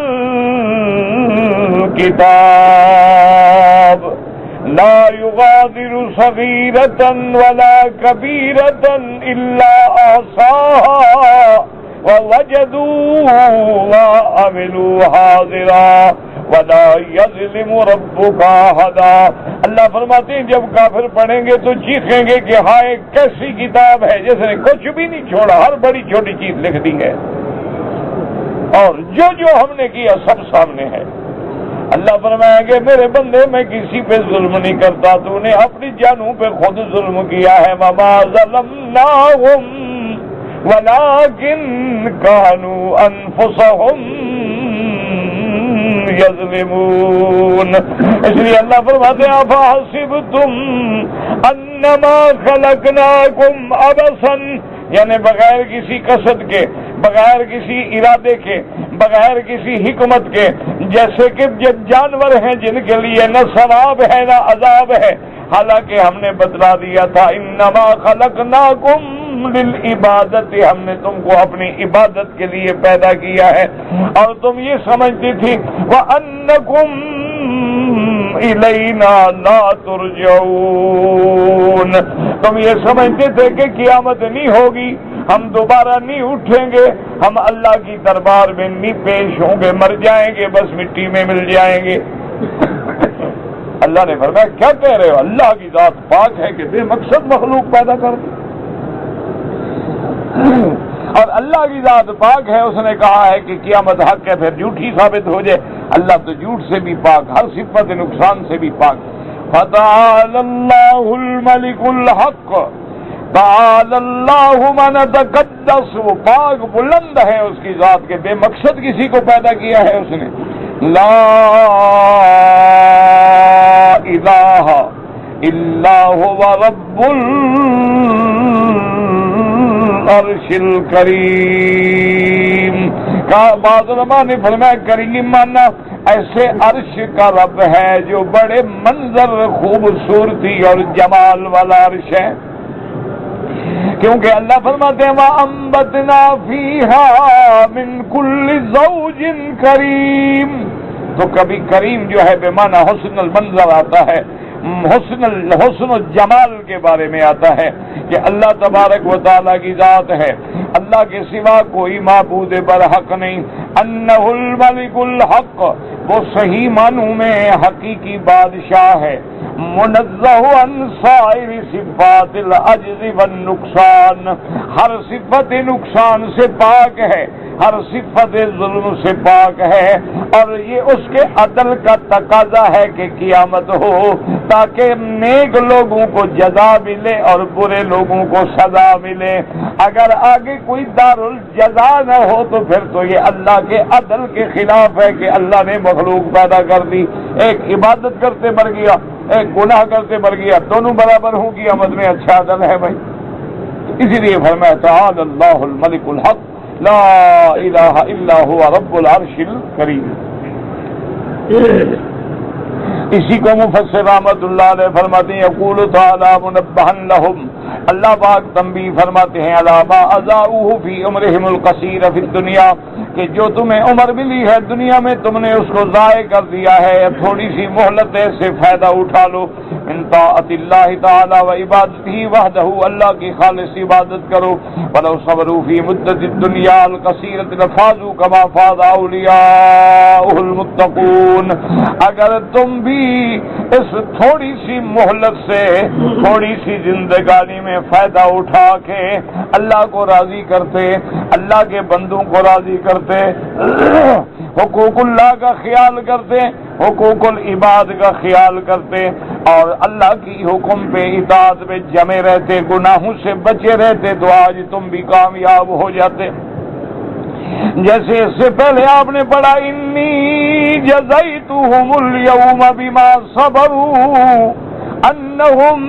الکتاب لا یغادر صغیرۃ ولا کبیرۃ الا احصاها ووجدوا ما عملوا حاضرا ولا یظلم ربک احدا۔ اللہ فرماتے ہیں جب کافر پڑھیں گے تو چیخیں گے کہ ہائے کیسی کتاب ہے جس نے کچھ بھی نہیں چھوڑا، ہر بڑی چھوٹی چیز لکھ دی ہے، اور جو ہم نے کیا سب سامنے ہے۔ اللہ فرمائے گے میرے بندے میں کسی پہ ظلم نہیں کرتا، تو نے اپنی جانوں پہ خود ظلم کیا ہے۔ وما ظلمناہم ولکن کانوا انفسہم یظلمون۔ اس لیے اللہ فرماتے ہیں افحسبتم انما خلقناکم عبثا، یعنی بغیر کسی قصد کے، بغیر کسی ارادے کے، بغیر کسی حکمت کے، جیسے کہ جب جانور ہیں جن کے لیے نہ ثواب ہے نہ عذاب ہے، حالانکہ ہم نے بتلا دیا تھا انما خلقناکم للعبادت، ہم نے تم کو اپنی عبادت کے لیے پیدا کیا ہے، اور تم یہ سمجھتی تھی وَأَنَّكُمْ إِلَيْنَا لَا تُرْجَعُونَ، تم یہ سمجھتے تھے کہ قیامت نہیں ہوگی، ہم دوبارہ نہیں اٹھیں گے، ہم اللہ کی دربار میں نہیں پیش ہوں گے، مر جائیں گے، بس مٹی میں مل جائیں گے۔ اللہ نے فرمایا کیا کہہ رہے ہو، اللہ کی ذات پاک ہے کہ بے مقصد مخلوق پیدا کر دی، اور اللہ کی ذات پاک ہے، اس نے کہا ہے کہ قیامت حق ہے، پھر جھوٹی ثابت ہو جائے۔ اللہ تو جھوٹ سے بھی پاک، ہر صفت نقصان سے بھی پاک۔ فتعالى اللہ الملک الحق، تعالى اللہ من تقدس، وہ پاک بلند ہے اس کی ذات کے، بے مقصد کسی کو پیدا کیا ہے اس نے۔ لا الہ الا هو رب العرش الکریم۔ بعض علماء نے فرمایا کریم مانا ایسے عرش کا رب ہے جو بڑے منظر، خوبصورتی اور جمال والا عرش ہے، کیونکہ اللہ فرماتے ہیں وَأَنبَتْنَا فِيهَا مِن كُلِّ زَوْجٍ كَرِيمٍ، تو کبھی کریم جو ہے بے معنی حسن المنظر آتا ہے، حسن و جمال کے بارے میں آتا ہے کہ اللہ تبارک و تعالیٰ کی ذات ہے، اللہ کے سوا کوئی معبود برحق نہیں۔ انہ الملک الحق، وہ صحیح معنوں میں حقیقی بادشاہ ہے، منزہ عن سائر صفات العجز والنقصان، ہر صفت نقصان سے پاک ہے، ہر صفت ظلم سے پاک ہے، اور یہ اس کے عدل کا تقاضا ہے کہ قیامت ہو تاکہ نیک لوگوں کو جزا ملے اور برے لوگوں کو سزا ملے۔ اگر آگے کوئی دار الجزا نہ ہو تو پھر تو یہ اللہ کے عدل کے خلاف ہے کہ اللہ نے مخلوق پیدا کر دی، ایک عبادت کرتے مر گیا، ایک گناہ کرتے مر گیا، دونوں برابر ہوں قیامت میں، اچھا عدل ہے بھائی۔ اسی لیے فرمایا تعالی اللہ الملک الحق لا الہ الا هو رب العرش الکریم۔ اسی کو مفسر رحمت اللہ علیہ فرماتے ہیں یقول تعالی منبہا لہم، اللہ پاک تنبیہ فرماتے ہیں علی ما اضاعوہ فی عمرہم القصیر فی الدنیا، کہ جو تمہیں عمر ملی ہے دنیا میں تم نے اس کو ضائع کر دیا ہے، تھوڑی سی مہلت ہے، سے فائدہ اٹھا لو۔ من طاعت اللہ تعالی و عبادتہ وحدہ، اللہ کی خالص عبادت کرو۔ ولو صبروا فی مدت الدنیا القصیرۃ لفازوا کما فاز اولیاء المتقون، اگر تم بھی اس تھوڑی سی مہلت سے، تھوڑی سی زندگانی میں فائدہ اٹھا کے اللہ کو راضی کرتے، اللہ کے بندوں کو راضی کرتے، حقوق اللہ کا خیال کرتے، حقوق العباد کا خیال کرتے، اور اللہ کی حکم پہ اطاعت میں جمے رہتے، گناہوں سے بچے رہتے، تو آج تم بھی کامیاب ہو جاتے۔ جیسے اس سے پہلے آپ نے پڑھا انی جزیتہم اليوم بما صبروا انہم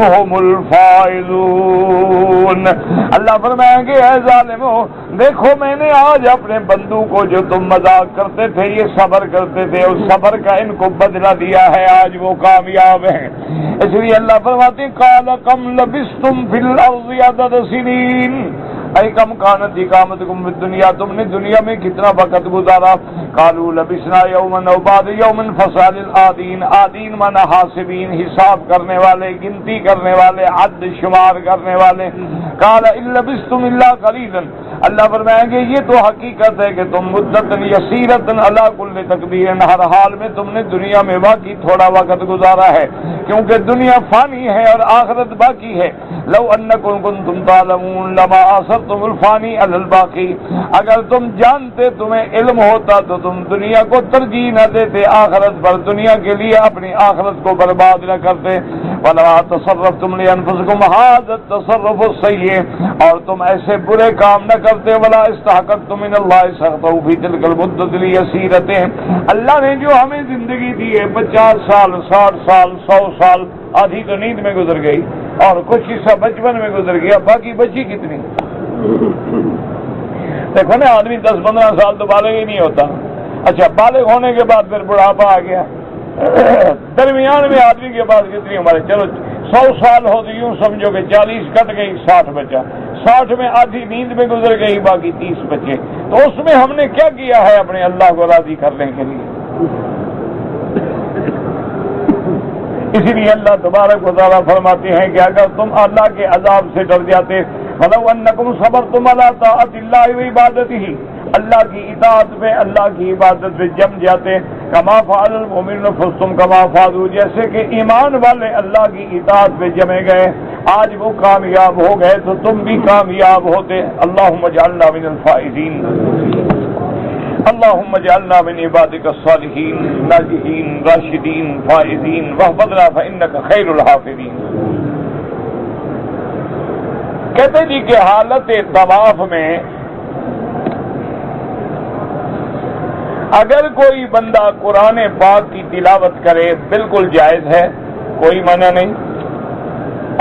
هم الفائزون۔ اللہ فرمائیں گے اے ظالمو، دیکھو میں نے آج اپنے بندوں کو جو تم مذاق کرتے تھے، یہ صبر کرتے تھے، اس صبر کا ان کو بدلہ دیا ہے، آج وہ کامیاب ہیں۔ اس لیے اللہ فرماتے ہیں قال کم لبثتم فی الارض عدد سنین، اے کم کانت اقامتکم فی الدنیا، تم نے دنیا میں کتنا وقت گزارا؟ قالوا لبثنا یوما او بعض یوم فسال العادین، عادین مانا حاسبین، حساب کرنے والے، گنتی کرنے والے، عد شمار کرنے والے۔ قال ان لبثتم الا قلیلا، اللہ فرمائیں گے یہ تو حقیقت ہے کہ تم مدت یسیرۃ علی کل تکبیر، ہر حال میں تم نے دنیا میں واقعی تھوڑا وقت گزارا ہے، کیونکہ دنیا فانی ہے اور آخرت باقی ہے۔ لو انکم کنتم تعلمون لما آثرتم الفانی علی الباقی، اگر تم جانتے، تمہیں علم ہوتا تو تم دنیا کو ترجیح نہ دیتے آخرت پر، دنیا کے لیے اپنی آخرت کو برباد نہ کرتے۔ وَلَا تَصَرَّفْتُمْ لِأَنفُسِكُمْ هَذَا التَّصَرُّفُ السَّيِّئُ، اور تم ایسے برے کام نہ کرتے۔ وَلَا اسْتَحْقَقْتُم مِّنَ اللَّهِ سَخْطَهُ فِي تِلْكَ الْمُدَّةِ الْيَسِيرَةِ، اللہ نے جو ہمیں زندگی دی ہے 50 سال، 60 سال، 100 سال، آدھی تو نیند میں گزر گئی اور کچھ حصہ بچپن میں گزر گیا، باقی بچی کتنی؟ دیکھو نا، آدمی 10-15 سال تو بالغ ہی نہیں ہوتا، اچھا بالغ ہونے کے بعد پھر بڑھاپا آ گیا، درمیان میں آدمی کے پاس کتنی عمر ہے؟ چلو 100 سال ہو تو یوں سمجھو کہ 40 کٹ گئی، 60 بچا، 60 میں آدھی نیند میں گزر گئی، باقی 30 بچے، تو اس میں ہم نے کیا کیا ہے اپنے اللہ کو راضی کرنے کے لیے؟ اسی لیے اللہ تبارک و تعالیٰ فرماتے ہیں کہ اگر تم اللہ کے عذاب سے ڈر جاتے، فَلَوْ أَنَّكُمْ صَبَرْتُمْ عَلَىٰ طَاعَةِ اللَّهِ وَعِبَادَتِهِ، اللہ کی اطاعت پہ، اللہ کی عبادت پہ جم جاتے، کما فعل المؤمنون فزتم کما فازوا، جیسے کہ ایمان والے اللہ کی اطاعت پہ جمے گئے، آج وہ کامیاب ہو گئے تو تم بھی کامیاب ہوتے۔ اللہم اجعلنا من الفائزین، اللہم اجعلنا من عبادک الصالحین ناجحین راشدین فائزین واحفظنا فإنک خیر الحافظین۔ کہتے جی کہ حالت طواف میں اگر کوئی بندہ قرآن پاک کی تلاوت کرے بالکل جائز ہے، کوئی منع نہیں،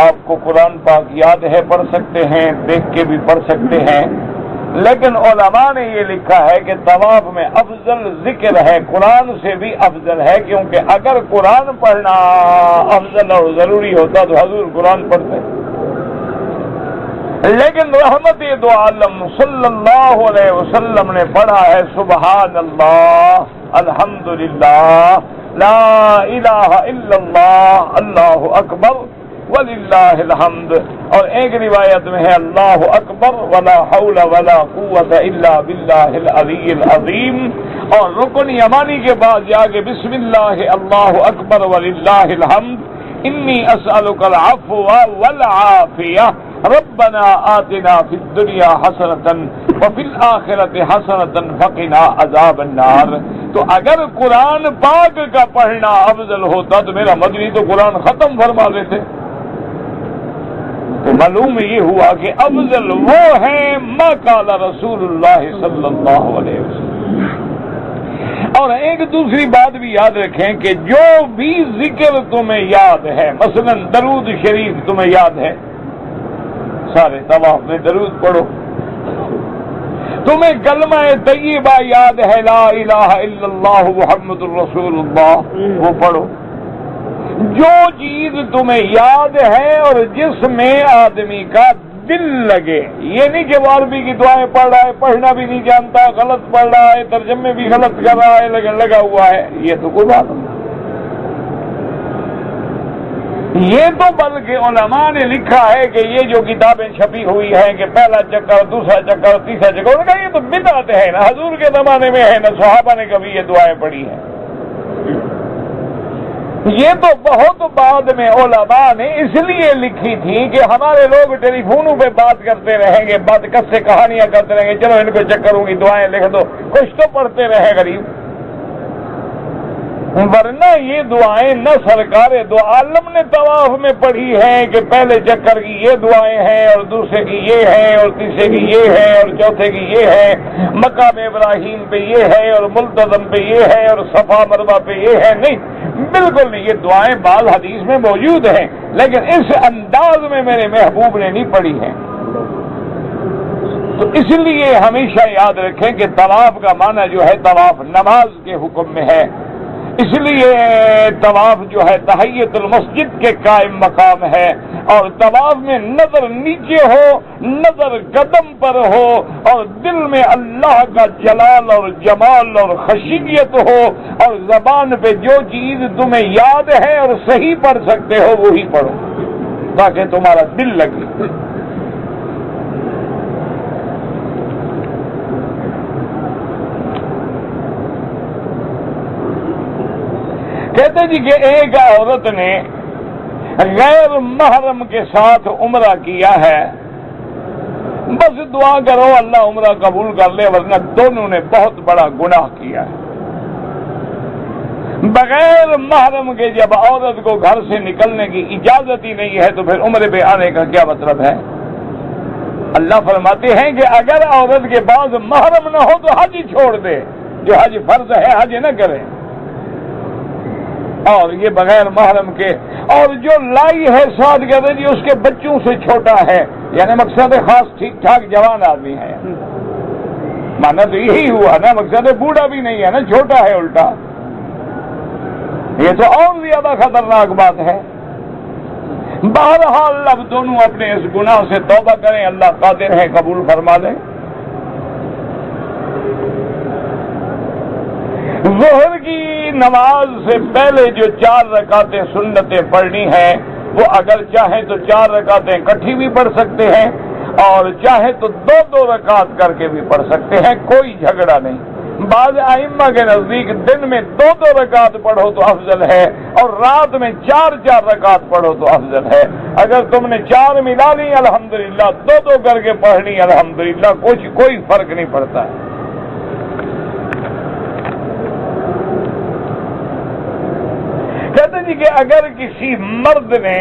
آپ کو قرآن پاک یاد ہے پڑھ سکتے ہیں، دیکھ کے بھی پڑھ سکتے ہیں، لیکن علماء نے یہ لکھا ہے کہ طواف میں افضل ذکر ہے، قرآن سے بھی افضل ہے، کیونکہ اگر قرآن پڑھنا افضل اور ضروری ہوتا تو حضور قرآن پڑھتے، لیکن رحمت دو عالم صلی اللہ علیہ وسلم نے پڑھا ہے سبحان اللہ، الحمدللہ، لا الہ الا اللہ، اللہ اکبر وللہ الحمد، اور ایک روایت میں ہے اللہ اکبر ولا حول ولا قوت الا باللہ العلی العظیم، اور رکن یمانی کے بعد جا کے بسم اللہ اللہ اکبر وللہ الحمد، انی اسألک العفو والعافیہ، ربنا آتنا فی الدنیا حسنۃ وفی الآخرۃ حسنۃ وقنا عذاب النار۔ تو اگر قرآن پاک کا پڑھنا افضل ہوتا تو میرا مدنی تو قرآن ختم فرما لیتے، تو معلوم یہ ہوا کہ افضل وہ ہیں ما قال رسول اللہ صلی اللہ علیہ وسلم۔ اور ایک دوسری بات بھی یاد رکھیں کہ جو بھی ذکر تمہیں یاد ہے، مثلا درود شریف تمہیں یاد ہے، سارے طواف میں درود پڑھو، تمہیں کلمہ طیبہ یاد ہے لا الہ الا اللہ محمد الرسول اللہ، وہ پڑھو۔ جو چیز تمہیں یاد ہے اور جس میں آدمی کا دل لگے، یہ نہیں کہ وہ عربی کی دعائیں پڑھ رہا ہے، پڑھنا بھی نہیں جانتا، غلط پڑھ رہا ہے، ترجمے بھی غلط کر رہا ہے، لیکن لگا ہوا ہے، یہ تو کوئی بات نہیں۔ یہ تو بلکہ علماء نے لکھا ہے کہ یہ جو کتابیں چھپی ہوئی ہیں کہ پہلا چکر، دوسرا چکر، تیسرا چکر، انہوں نے کہا یہ تو بدعت ہے، نہ حضور کے زمانے میں ہے، نہ صحابہ نے کبھی یہ دعائیں پڑھی ہیں، یہ تو بہت بعد میں علماء نے اس لیے لکھی تھی کہ ہمارے لوگ ٹیلی فونوں پہ بات کرتے رہیں گے، بات کس سے کہانیاں کرتے رہیں گے، چلو ان کو چکروں کی دعائیں لکھ دو، کچھ تو پڑھتے رہے غریب، ورنہ یہ دعائیں نہ سرکار دو عالم نے طواف میں پڑھی ہیں کہ پہلے چکر کی یہ دعائیں ہیں اور دوسرے کی یہ ہیں اور تیسرے کی یہ ہے اور چوتھے کی یہ ہے، مقام ابراہیم پہ یہ ہے اور ملتزم پہ یہ ہے اور صفا مروہ پہ یہ ہے، نہیں، بالکل نہیں، یہ دعائیں بعض حدیث میں موجود ہیں لیکن اس انداز میں میرے محبوب نے نہیں پڑھی ہیں۔ تو اس لیے ہمیشہ یاد رکھیں کہ طواف کا معنی جو ہے طواف نماز کے حکم میں ہے، اس لیے طواف جو ہے تحیت المسجد کے قائم مقام ہے، اور طواف میں نظر نیچے ہو، نظر قدم پر ہو، اور دل میں اللہ کا جلال اور جمال اور خشیت ہو، اور زبان پہ جو چیز تمہیں یاد ہے اور صحیح پڑھ سکتے ہو وہی پڑھو تاکہ تمہارا دل لگے۔ کہتے جی کہ ایک عورت نے غیر محرم کے ساتھ عمرہ کیا ہے، بس دعا کرو اللہ عمرہ قبول کر لے، ورنہ دونوں نے بہت بڑا گناہ کیا ہے۔ بغیر محرم کے جب عورت کو گھر سے نکلنے کی اجازت ہی نہیں ہے تو پھر عمرے پہ آنے کا کیا مطلب ہے؟ اللہ فرماتے ہیں کہ اگر عورت کے پاس محرم نہ ہو تو حج چھوڑ دے، جو حج فرض ہے حج نہ کرے، اور یہ بغیر محرم کے، اور جو لائی ہے ساتھ کہتے جی اس کے بچوں سے چھوٹا ہے، یعنی مقصد خاص ٹھیک ٹھاک جوان آدمی ہے، مانا تو یہی ہوا نا، مقصد بوڑھا بھی نہیں ہے نا، چھوٹا ہے الٹا، یہ تو اور زیادہ خطرناک بات ہے۔ بہرحال اب دونوں اپنے اس گناہ سے توبہ کریں، اللہ قادر ہے قبول فرما دیں۔ ظہر کی نماز سے پہلے جو 4 رکعتیں سنتیں پڑھنی ہیں وہ اگر چاہیں تو 4 رکعتیں اکٹھی بھی پڑھ سکتے ہیں، اور چاہے تو 2 رکعت کر کے بھی پڑھ سکتے ہیں، کوئی جھگڑا نہیں۔ بعض ائمہ کے نزدیک دن میں 2 رکعت پڑھو تو افضل ہے، اور رات میں 4 رکعت پڑھو تو افضل ہے۔ اگر تم نے 4 ملا لی الحمدللہ، 2 کر کے پڑھنی الحمدللہ، کوئی فرق نہیں پڑتا ہے۔ کہتے جی کہ اگر کسی مرد نے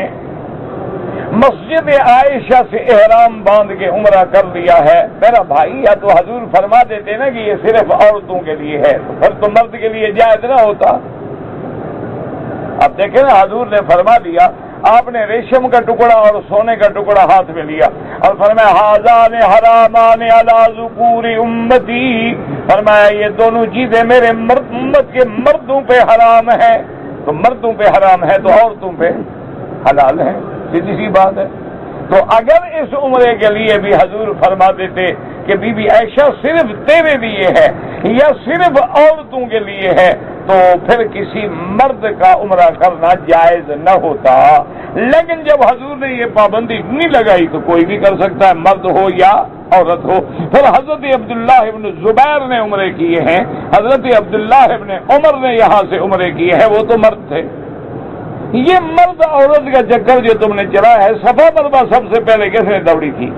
مسجد عائشہ سے احرام باندھ کے عمرہ کر لیا ہے، میرا بھائی یا تو حضور فرما دیتے نا کہ یہ صرف عورتوں کے لیے ہے، تو پھر تو مرد کے لیے جائز نہ ہوتا۔ اب دیکھیں نا، حضور نے فرما دیا، آپ نے ریشم کا ٹکڑا اور سونے کا ٹکڑا ہاتھ میں لیا اور فرمایا ہذان حرامان علی ذکور امتی، فرمایا یہ دونوں چیزیں میرے امت کے مردوں پہ حرام ہیں، تو مردوں پہ حرام ہے تو عورتوں پہ حلال ہے، سیدھی سی بات ہے۔ تو اگر اس عمرے کے لیے بھی حضور فرما دیتے کہ بی بی عائشہ صرف تیرے لیے ہے یا صرف عورتوں کے لیے ہے تو پھر کسی مرد کا عمرہ کرنا جائز نہ ہوتا، لیکن جب حضور نے یہ پابندی نہیں لگائی تو کوئی بھی کر سکتا ہے، مرد ہو یا عورت ہو۔ پھر حضرت عبداللہ ابن زبیر نے عمرے کیے ہیں، حضرت عبداللہ ابن عمر نے یہاں سے عمرے کیے ہیں، وہ تو مرد تھے۔ یہ مرد عورت کا چکر جو تم نے چلا ہے، صفا مروا سب سے پہلے کس نے دوڑی تھی؟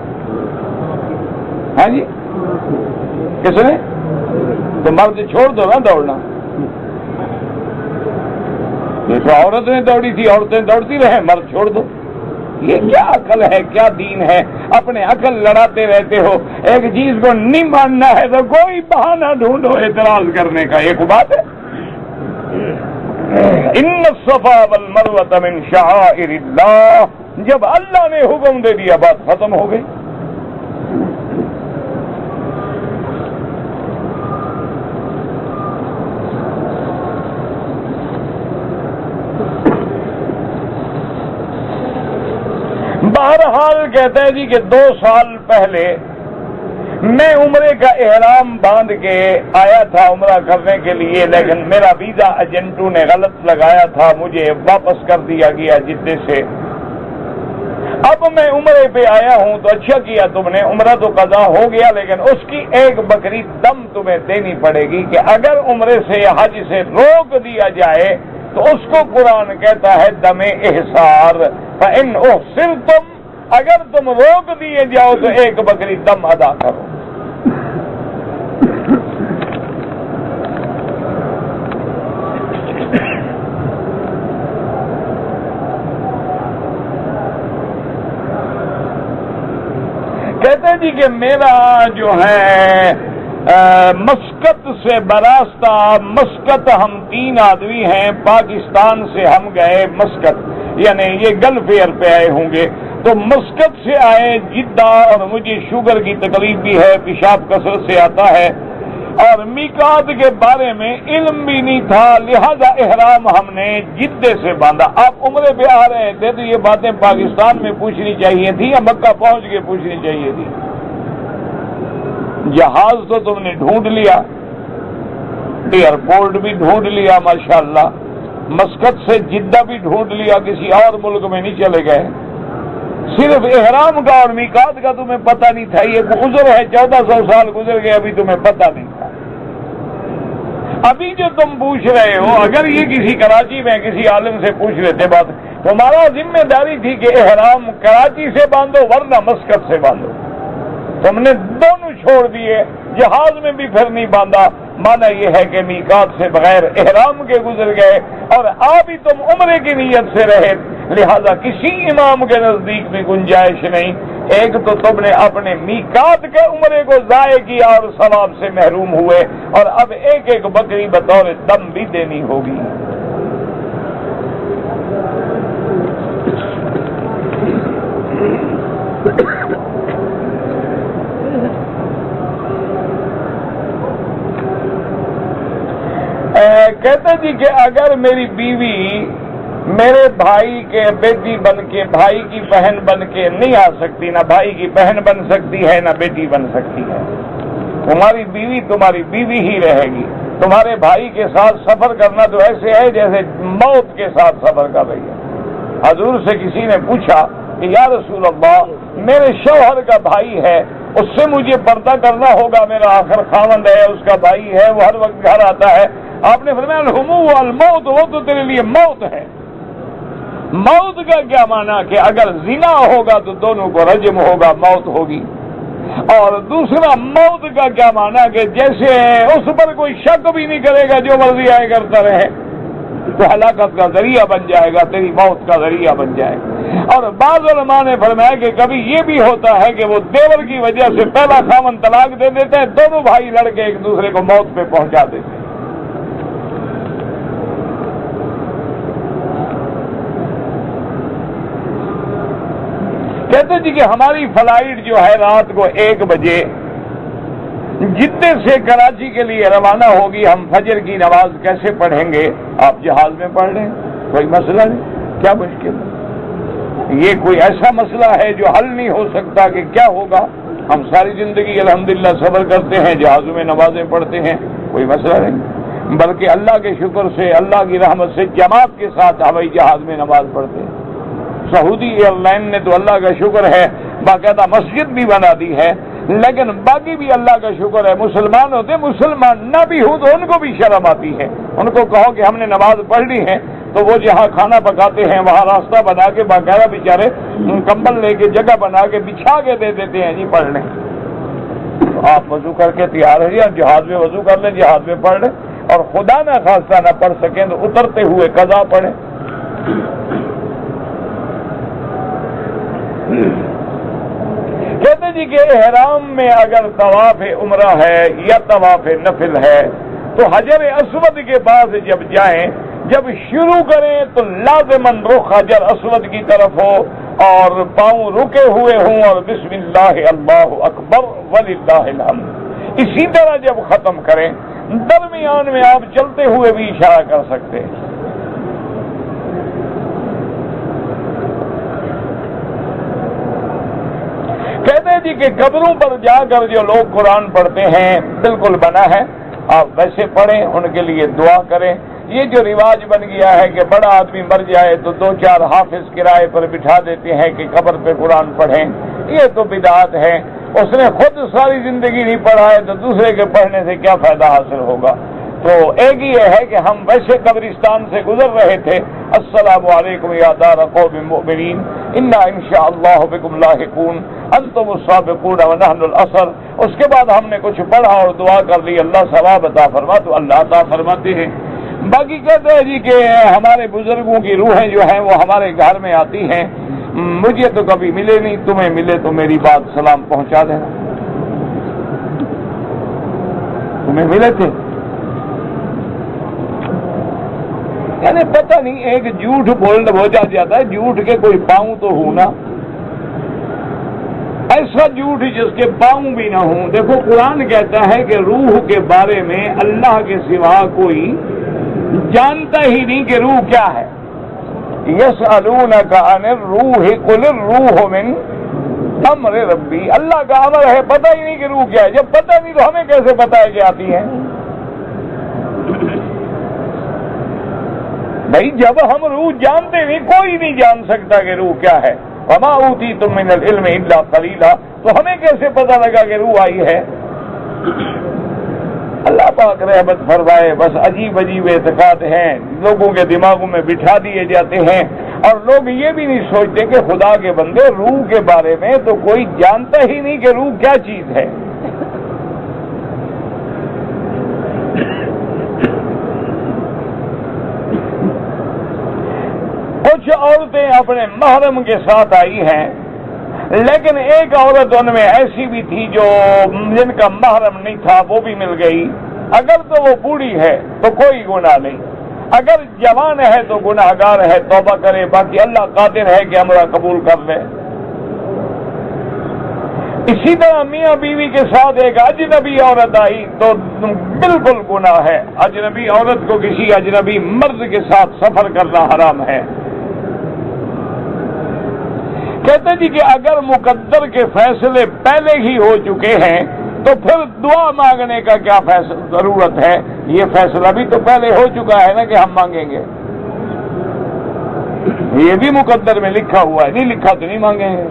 ہاں جی، کس نے؟ تو مرد چھوڑ دو نا دوڑنا، جیسے عورت نے دوڑی تھی عورتیں دوڑتی رہے، مرد چھوڑ دو۔ یہ کیا عقل ہے، کیا دین ہے؟ اپنے عقل لڑاتے رہتے ہو، ایک چیز کو نہیں ماننا ہے تو کوئی بہانہ ڈھونڈو اعتراض کرنے کا، ایک بات ہے۔ ان الصفا والمروہ من شعائر اللہ، جب اللہ نے حکم دے دیا بات ختم ہو گئی۔ بہرحال کہتے ہیں جی کہ 2 سال پہلے میں عمرے کا احرام باندھ کے آیا تھا عمرہ کرنے کے لیے، لیکن میرا ویزا ایجنٹوں نے غلط لگایا تھا، مجھے واپس کر دیا گیا جدے سے۔ اب میں عمرے پہ آیا ہوں تو اچھا کیا تم نے، عمرہ تو قضا ہو گیا، لیکن اس کی ایک بکری دم تمہیں دینی پڑے گی کہ اگر عمرے سے یا حج سے روک دیا جائے تو اس کو قرآن کہتا ہے دم احسار، فإن احصرتم، اگر تم روک دیے جاؤ تو ایک بکری دم ادا کرو۔ کہتے جی کہ میرا جو ہے مسقط سے براستہ، مسقط ہم 3 آدمی ہیں، پاکستان سے ہم گئے مسقط، یعنی یہ گلف ایئر پہ آئے ہوں گے، تو مسقط سے آئے جدہ، اور مجھے شوگر کی تکلیف بھی ہے، پیشاب کثرت سے آتا ہے، اور میقات کے بارے میں علم بھی نہیں تھا، لہذا احرام ہم نے جدے سے باندھا۔ آپ عمرے پہ آ رہے تھے تو یہ باتیں پاکستان میں پوچھنی چاہیے تھی یا مکہ پہنچ کے پوچھنی چاہیے تھی؟ جہاز تو تم نے ڈھونڈ لیا، ایئرپورٹ بھی ڈھونڈ لیا ماشاءاللہ، مسقط سے جدہ بھی ڈھونڈ لیا، کسی اور ملک میں نہیں چلے گئے۔ صرف احرام کا اور میقات کا تمہیں پتہ نہیں تھا، یہ عذر ہے، 1400 سال گزر گئے ابھی تمہیں پتہ نہیں تھا۔ ابھی جو تم پوچھ رہے ہو، اگر یہ کسی کراچی میں کسی عالم سے پوچھ لیتے بات، تمہارا ذمہ داری تھی کہ احرام کراچی سے باندھو ورنہ مسقط سے باندھو، تم نے دونوں چھوڑ دیے، جہاز میں بھی پھر نہیں باندھا۔ مانا یہ ہے کہ میقات سے بغیر احرام کے گزر گئے، اور بھی تم عمرے کی نیت سے رہے، لہذا کسی امام کے نزدیک بھی گنجائش نہیں۔ ایک تو تم نے اپنے میقات کے عمرے کو ضائع کیا اور ثواب سے محروم ہوئے، اور اب ایک ایک بکری بطور دم بھی دینی ہوگی۔ کہتے جی کہ اگر میری بیوی میرے بھائی کے بیٹی بن کے، بھائی کی بہن بن کے نہیں آ سکتی، نہ بھائی کی بہن بن سکتی ہے نہ بیٹی بن سکتی ہے، تمہاری بیوی تمہاری بیوی ہی رہے گی۔ تمہارے بھائی کے ساتھ سفر کرنا تو ایسے ہے جیسے موت کے ساتھ سفر کر رہی ہے۔ حضور سے کسی نے پوچھا کہ یا رسول اللہ، میرے شوہر کا بھائی ہے، اس سے مجھے پردہ کرنا ہوگا، میرا آخر خاوند ہے، اس کا بھائی ہے، وہ ہر وقت گھر آتا ہے۔ آپ نے فرمایا الحمو والموت، وہ تو تیرے لیے موت ہے۔ موت کا کیا معنی کہ اگر زنا ہوگا تو دونوں کو رجم ہوگا، موت ہوگی، اور دوسرا موت کا کیا معنی کہ جیسے اس پر کوئی شک بھی نہیں کرے گا، جو مرضی آئے کرتا رہے، تو ہلاکت کا ذریعہ بن جائے گا، تیری موت کا ذریعہ بن جائے گا۔ اور بعض علماء نے فرمایا کہ کبھی یہ بھی ہوتا ہے کہ وہ دیور کی وجہ سے پہلا خاوند طلاق دے دیتے ہیں، دونوں بھائی لڑ کے ایک دوسرے کو موت پہ پہنچا دیتے ہیں۔ کہتے جی کہ ہماری فلائٹ جو ہے رات کو 1 بجے جدے سے کراچی کے لیے روانہ ہوگی، ہم فجر کی نماز کیسے پڑھیں گے؟ آپ جہاز میں پڑھ لیں، کوئی مسئلہ نہیں، کیا مشکل ہے؟ یہ کوئی ایسا مسئلہ ہے جو حل نہیں ہو سکتا کہ کیا ہوگا؟ ہم ساری زندگی الحمدللہ صبر کرتے ہیں، جہازوں میں نمازیں پڑھتے ہیں، کوئی مسئلہ نہیں، بلکہ اللہ کے شکر سے، اللہ کی رحمت سے جماعت کے ساتھ ہوائی جہاز میں نماز پڑھتے ہیں۔ سعودی ایئر لائن نے تو اللہ کا شکر ہے باقاعدہ مسجد بھی بنا دی ہے، لیکن باقی بھی اللہ کا شکر ہے، مسلمان ہوتے، مسلمان نہ بھی ہوں تو ان کو بھی شرم آتی ہے۔ ان کو کہو کہ ہم نے نماز پڑھ لی ہے تو وہ جہاں کھانا پکاتے ہیں وہاں راستہ بنا کے باقاعدہ بیچارے کمبل لے کے جگہ بنا کے بچھا کے دے دیتے ہیں، جی پڑھ لیں۔ آپ وضو کر کے تیار ہے یا جہاز میں وضو کر لیں، جہاز میں پڑھ لیں، اور خدا نہ خواستہ نہ پڑھ سکیں تو اترتے ہوئے قضا پڑھیں۔ کہتے جی کہ احرام میں اگر طواف عمرہ ہے یا طواف نفل ہے تو حجر اسود کے پاس جب جائیں، جب شروع کریں تو لازماً رخ حجر اسود کی طرف ہو اور پاؤں رکے ہوئے ہوں اور بسم اللہ اللہ اکبر وللہ الحمد۔ اسی طرح جب ختم کریں، درمیان میں آپ چلتے ہوئے بھی اشارہ کر سکتے ہیں۔ کہتے ہیں جی کہ قبروں پر جا کر جو لوگ قرآن پڑھتے ہیں، بالکل بنا ہے، آپ ویسے پڑھیں، ان کے لیے دعا کریں۔ یہ جو رواج بن گیا ہے کہ بڑا آدمی مر جائے تو 2-4 حافظ کرائے پر بٹھا دیتے ہیں کہ قبر پہ قرآن پڑھیں، یہ تو بدعت ہے۔ اس نے خود ساری زندگی نہیں پڑھا ہے تو دوسرے کے پڑھنے سے کیا فائدہ حاصل ہوگا؟ تو ایک یہ ہے کہ ہم ویسے قبرستان سے گزر رہے تھے، السلام علیکم یا دار قوم مؤمنین انا انشاءاللہ بکم لاحقون انتم السابقون ونحن الاثر۔ اس کے بعد ہم نے کچھ پڑھا اور دعا کر لی، اللہ ثواب عطا فرما، تو اللہ عطا فرماتے ہیں۔ باقی کہتے ہیں جی کہ ہمارے بزرگوں کی روحیں جو ہیں وہ ہمارے گھر میں آتی ہیں، مجھے تو کبھی ملے نہیں، تمہیں ملے تو میری بات سلام پہنچا دینا۔ تمہیں ملے تھے؟ یعنی پتہ نہیں ایک جھوٹ بول جاتا ہے، جھوٹ کے کوئی پاؤں تو ہوں نا، ایسا جھوٹ جس کے پاؤں بھی نہ ہوں۔ دیکھو قرآن کہتا ہے کہ روح کے بارے میں اللہ کے سوا کوئی جانتا ہی نہیں کہ روح کیا ہے۔ یسألونک عن الروح قل الروح من امر ربی، اللہ کا امر ہے، پتہ ہی نہیں کہ روح کیا ہے۔ جب پتہ نہیں تو ہمیں کیسے پتہ ہے کہ آتی ہے؟ بھائی جب ہم روح جانتے نہیں، کوئی نہیں جان سکتا کہ روح کیا ہے۔ وما اوتیتم من العلم الا قلیلا، تو ہمیں کیسے پتہ لگا کہ روح آئی ہے؟ اللہ پاک رحمت فرمائے۔ بس عجیب عجیب اعتقاد ہیں لوگوں کے دماغوں میں بٹھا دیے جاتے ہیں، اور لوگ یہ بھی نہیں سوچتے کہ خدا کے بندے روح کے بارے میں تو کوئی جانتا ہی نہیں کہ روح کیا چیز ہے۔ کچھ عورتیں اپنے محرم کے ساتھ آئی ہیں، لیکن ایک عورت ان میں ایسی بھی تھی جو جن کا محرم نہیں تھا، وہ بھی مل گئی۔ اگر تو وہ بوڑھی ہے تو کوئی گناہ نہیں، اگر جوان ہے تو گناہگار ہے، توبہ کرے، باقی اللہ قادر ہے کہ عمرہ قبول کر لے۔ اسی طرح میاں بیوی کے ساتھ ایک اجنبی عورت آئی تو بالکل گناہ ہے، اجنبی عورت کو کسی اجنبی مرد کے ساتھ سفر کرنا حرام ہے۔ کہتے جی کہ اگر مقدر کے فیصلے پہلے ہی ہو چکے ہیں تو پھر دعا مانگنے کا کیا ضرورت ہے؟ یہ فیصلہ بھی تو پہلے ہو چکا ہے نا کہ ہم مانگیں گے، یہ بھی مقدر میں لکھا ہوا ہے، نہیں لکھا تو نہیں مانگیں گے۔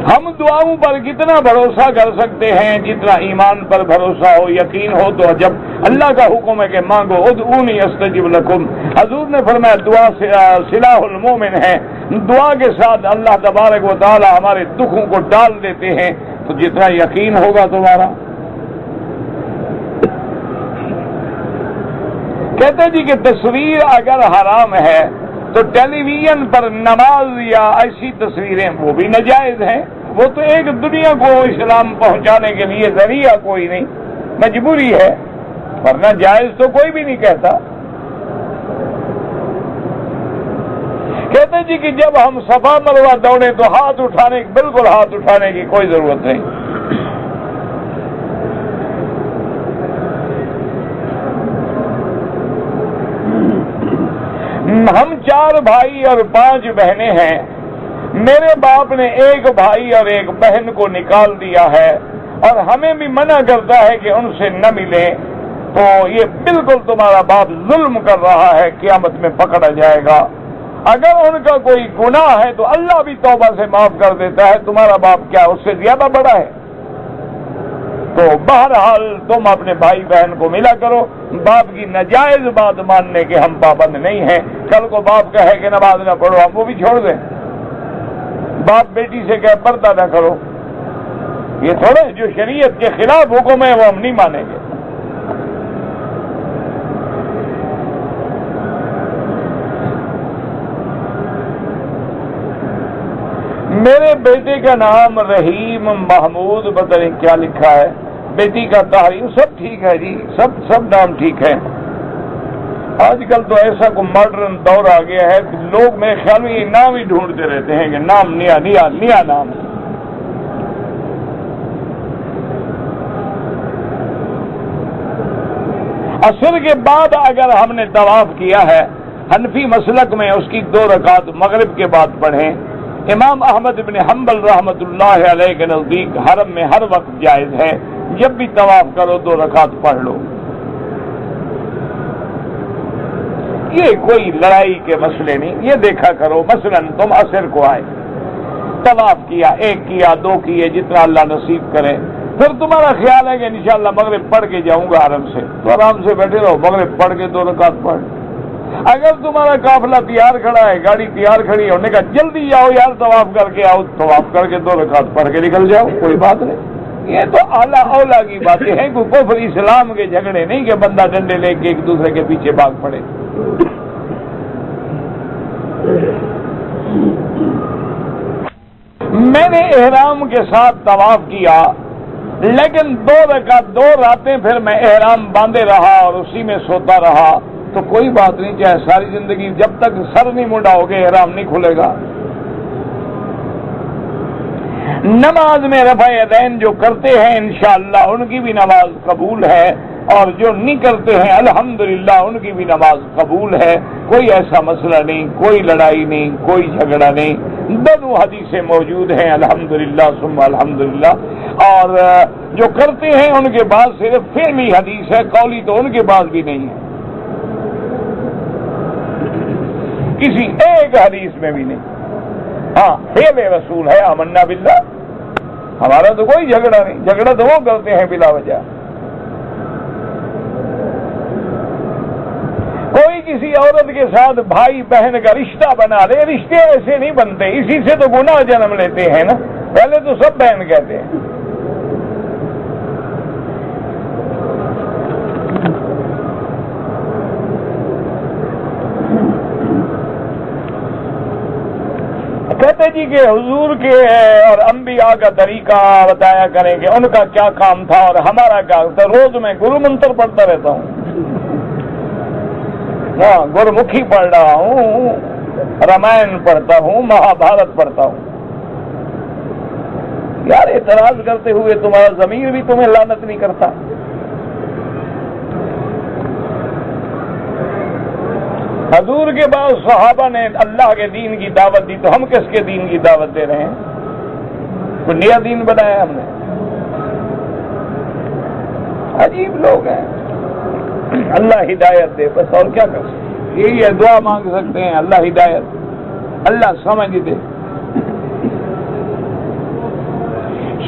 ہم دعاؤں پر کتنا بھروسہ کر سکتے ہیں؟ جتنا ایمان پر بھروسہ ہو، یقین ہو۔ تو جب اللہ کا حکم ہے کہ مانگو، ادعونی استجب لکم، حضور نے فرمایا دعا سلاح المومن ہے، دعا کے ساتھ اللہ تبارک و تعالی ہمارے دکھوں کو ڈال دیتے ہیں۔ تو جتنا یقین ہوگا تمہارا۔ کہتے جی کہ تصویر اگر حرام ہے تو ٹیلی ویژن پر نماز یا ایسی تصویریں وہ بھی ناجائز ہیں۔ وہ تو ایک دنیا کو اسلام پہنچانے کے لیے ذریعہ کوئی نہیں، مجبوری ہے، ورنہ جائز تو کوئی بھی نہیں کہتا۔ کہتے جی کہ جب ہم صفا مروہ دوڑیں تو بالکل ہاتھ اٹھانے کی کوئی ضرورت نہیں۔ ہم 4 بھائی اور 5 بہنیں ہیں، میرے باپ نے ایک بھائی اور ایک بہن کو نکال دیا ہے اور ہمیں بھی منع کرتا ہے کہ ان سے نہ ملیں، تو یہ بالکل تمہارا باپ ظلم کر رہا ہے، قیامت میں پکڑا جائے گا۔ اگر ان کا کوئی گناہ ہے تو اللہ بھی توبہ سے معاف کر دیتا ہے، تمہارا باپ کیا اس سے زیادہ بڑا ہے؟ تو بہرحال تم اپنے بھائی بہن کو ملا کرو۔ باپ کی ناجائز بات ماننے کے ہم پابند نہیں ہیں۔ کل کو باپ کہے کہ نماز نہ پڑھو، ہم وہ بھی چھوڑ دیں؟ باپ بیٹی سے کہے پردہ نہ کرو، یہ تھوڑے جو شریعت کے خلاف حکم ہے وہ ہم نہیں مانیں گے۔ میرے بیٹے کا نام رحیم محمود، پتہ نہیں کیا لکھا ہے، بیٹی کا تحریم، سب ٹھیک ہے جی، سب نام ٹھیک ہے۔ آج کل تو ایسا کوئی ماڈرن دور آ گیا ہے کہ لوگ میرے خیال میں یہ نام ہی ڈھونڈتے رہتے ہیں کہ نام نیا نام۔ عصر کے بعد اگر ہم نے طواف کیا ہے، حنفی مسلک میں اس کی 2 رکعت مغرب کے بعد پڑھیں۔ امام احمد بن حنبل رحمۃ اللہ علیہ کے نزدیک حرم میں ہر وقت جائز ہے، جب بھی طواف کرو 2 رکعت پڑھ لو۔ یہ کوئی لڑائی کے مسئلے نہیں، یہ دیکھا کرو مثلا تم عصر کو آئے، طواف کیا، 1 کیا، 2 کیے، جتنا اللہ نصیب کرے، پھر تمہارا خیال ہے کہ انشاءاللہ مغرب پڑھ کے جاؤں گا حرم سے، تو آرام سے بیٹھے رہو، مغرب پڑھ کے 2 رکعت پڑھ۔ اگر تمہارا قافلہ تیار کھڑا ہے، گاڑی تیار کھڑی ہے، کہا جلدی جاؤ یار طواف کر کے آؤ، طواف کر کے 2 رکعت پڑھ کے نکل جاؤ، کوئی بات نہیں۔ یہ تو اعلیٰ اولا کی باتیں ہیں، کوئی کفر اسلام کے جھگڑے نہیں کہ بندہ ڈنڈے لے کے ایک دوسرے کے پیچھے بھاگ پڑے۔ میں نے احرام کے ساتھ طواف کیا لیکن 2 رکعت 2 راتیں پھر میں احرام باندھے رہا اور اسی میں سوتا رہا تو کوئی بات نہیں، چاہے ساری زندگی جب تک سر نہیں منڈا ہوگے احرام نہیں کھلے گا۔ نماز میں رفع یدین جو کرتے ہیں انشاءاللہ ان کی بھی نماز قبول ہے، اور جو نہیں کرتے ہیں الحمدللہ ان کی بھی نماز قبول ہے۔ کوئی ایسا مسئلہ نہیں، کوئی لڑائی نہیں، کوئی جھگڑا نہیں، دونوں حدیثیں موجود ہیں الحمدللہ ثم الحمدللہ۔ اور جو کرتے ہیں ان کے بعد صرف فعلی حدیث ہے، قولی تو ان کے بعد بھی نہیں ہے، کسی ایک حدیث میں بھی نہیں۔ ہاں فعل رسول ہے آمنا باللہ، ہمارا تو کوئی جھگڑا نہیں، جھگڑا تو وہ کرتے ہیں بلا وجہ۔ کوئی کسی عورت کے ساتھ بھائی بہن کا رشتہ بنا دے، رشتے ایسے نہیں بنتے، اسی سے تو گناہ جنم لیتے ہیں نا، پہلے تو سب بہن کہتے ہیں۔ کہتے جی کہ حضور کے اور انبیاء کا طریقہ بتایا کریں کہ ان کا کیا کام تھا اور ہمارا کیا تھا۔ روز میں گرو منتر پڑھتا رہتا ہوں، ہاں گرمکھی پڑھ رہا ہوں، رامائن پڑھتا ہوں، مہا بھارت پڑھتا ہوں۔ یار اعتراض کرتے ہوئے تمہارا ضمیر بھی تمہیں لعنت نہیں کرتا؟ حضور کے بعد صحابہ نے اللہ کے دین کی دعوت دی، تو ہم کس کے دین کی دعوت دے رہے ہیں؟ کوئی نیا دین بنایا ہم نے؟ عجیب لوگ ہیں۔ اللہ ہدایت دے بس، اور کیا کر سکتے، یہی ہے، دعا مانگ سکتے ہیں اللہ ہدایت، اللہ سمجھ دے۔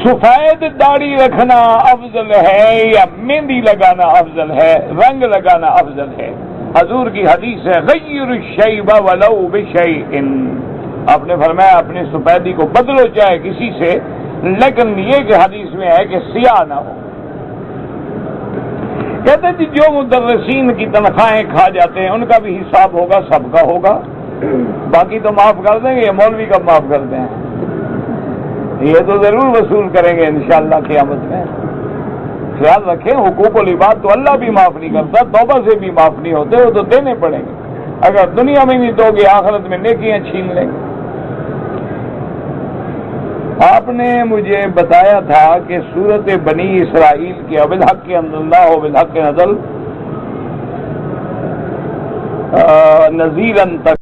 سفید داڑھی رکھنا افضل ہے یا مہندی لگانا افضل ہے، رنگ لگانا افضل ہے؟ حضور کی حدیث ہے غیر الشیب ولو بشیء، آپ نے فرمایا اپنی سفیدی کو بدلو چاہے کسی سے، لیکن یہ کہ حدیث میں ہے کہ سیاہ نہ ہو۔ کہتے ہیں جو مدرسین کی تنخواہیں کھا جاتے ہیں ان کا بھی حساب ہوگا، سب کا ہوگا، باقی تو معاف کر دیں گے، یہ مولوی کب معاف کرتے ہیں؟ یہ تو ضرور وصول کریں گے انشاءاللہ قیامت میں۔ خیال رکھیں، حقوق العباد تو اللہ بھی معاف نہیں کرتا، توبہ سے بھی معاف نہیں ہوتے، وہ تو دینے پڑیں گے، اگر دنیا میں نہیں دو گے آخرت میں نیکیاں چھین لیں گے۔ آپ نے مجھے بتایا تھا کہ سورت بنی اسرائیل کے وبالحق انزلناہ وبالحق نزل نذیراً تک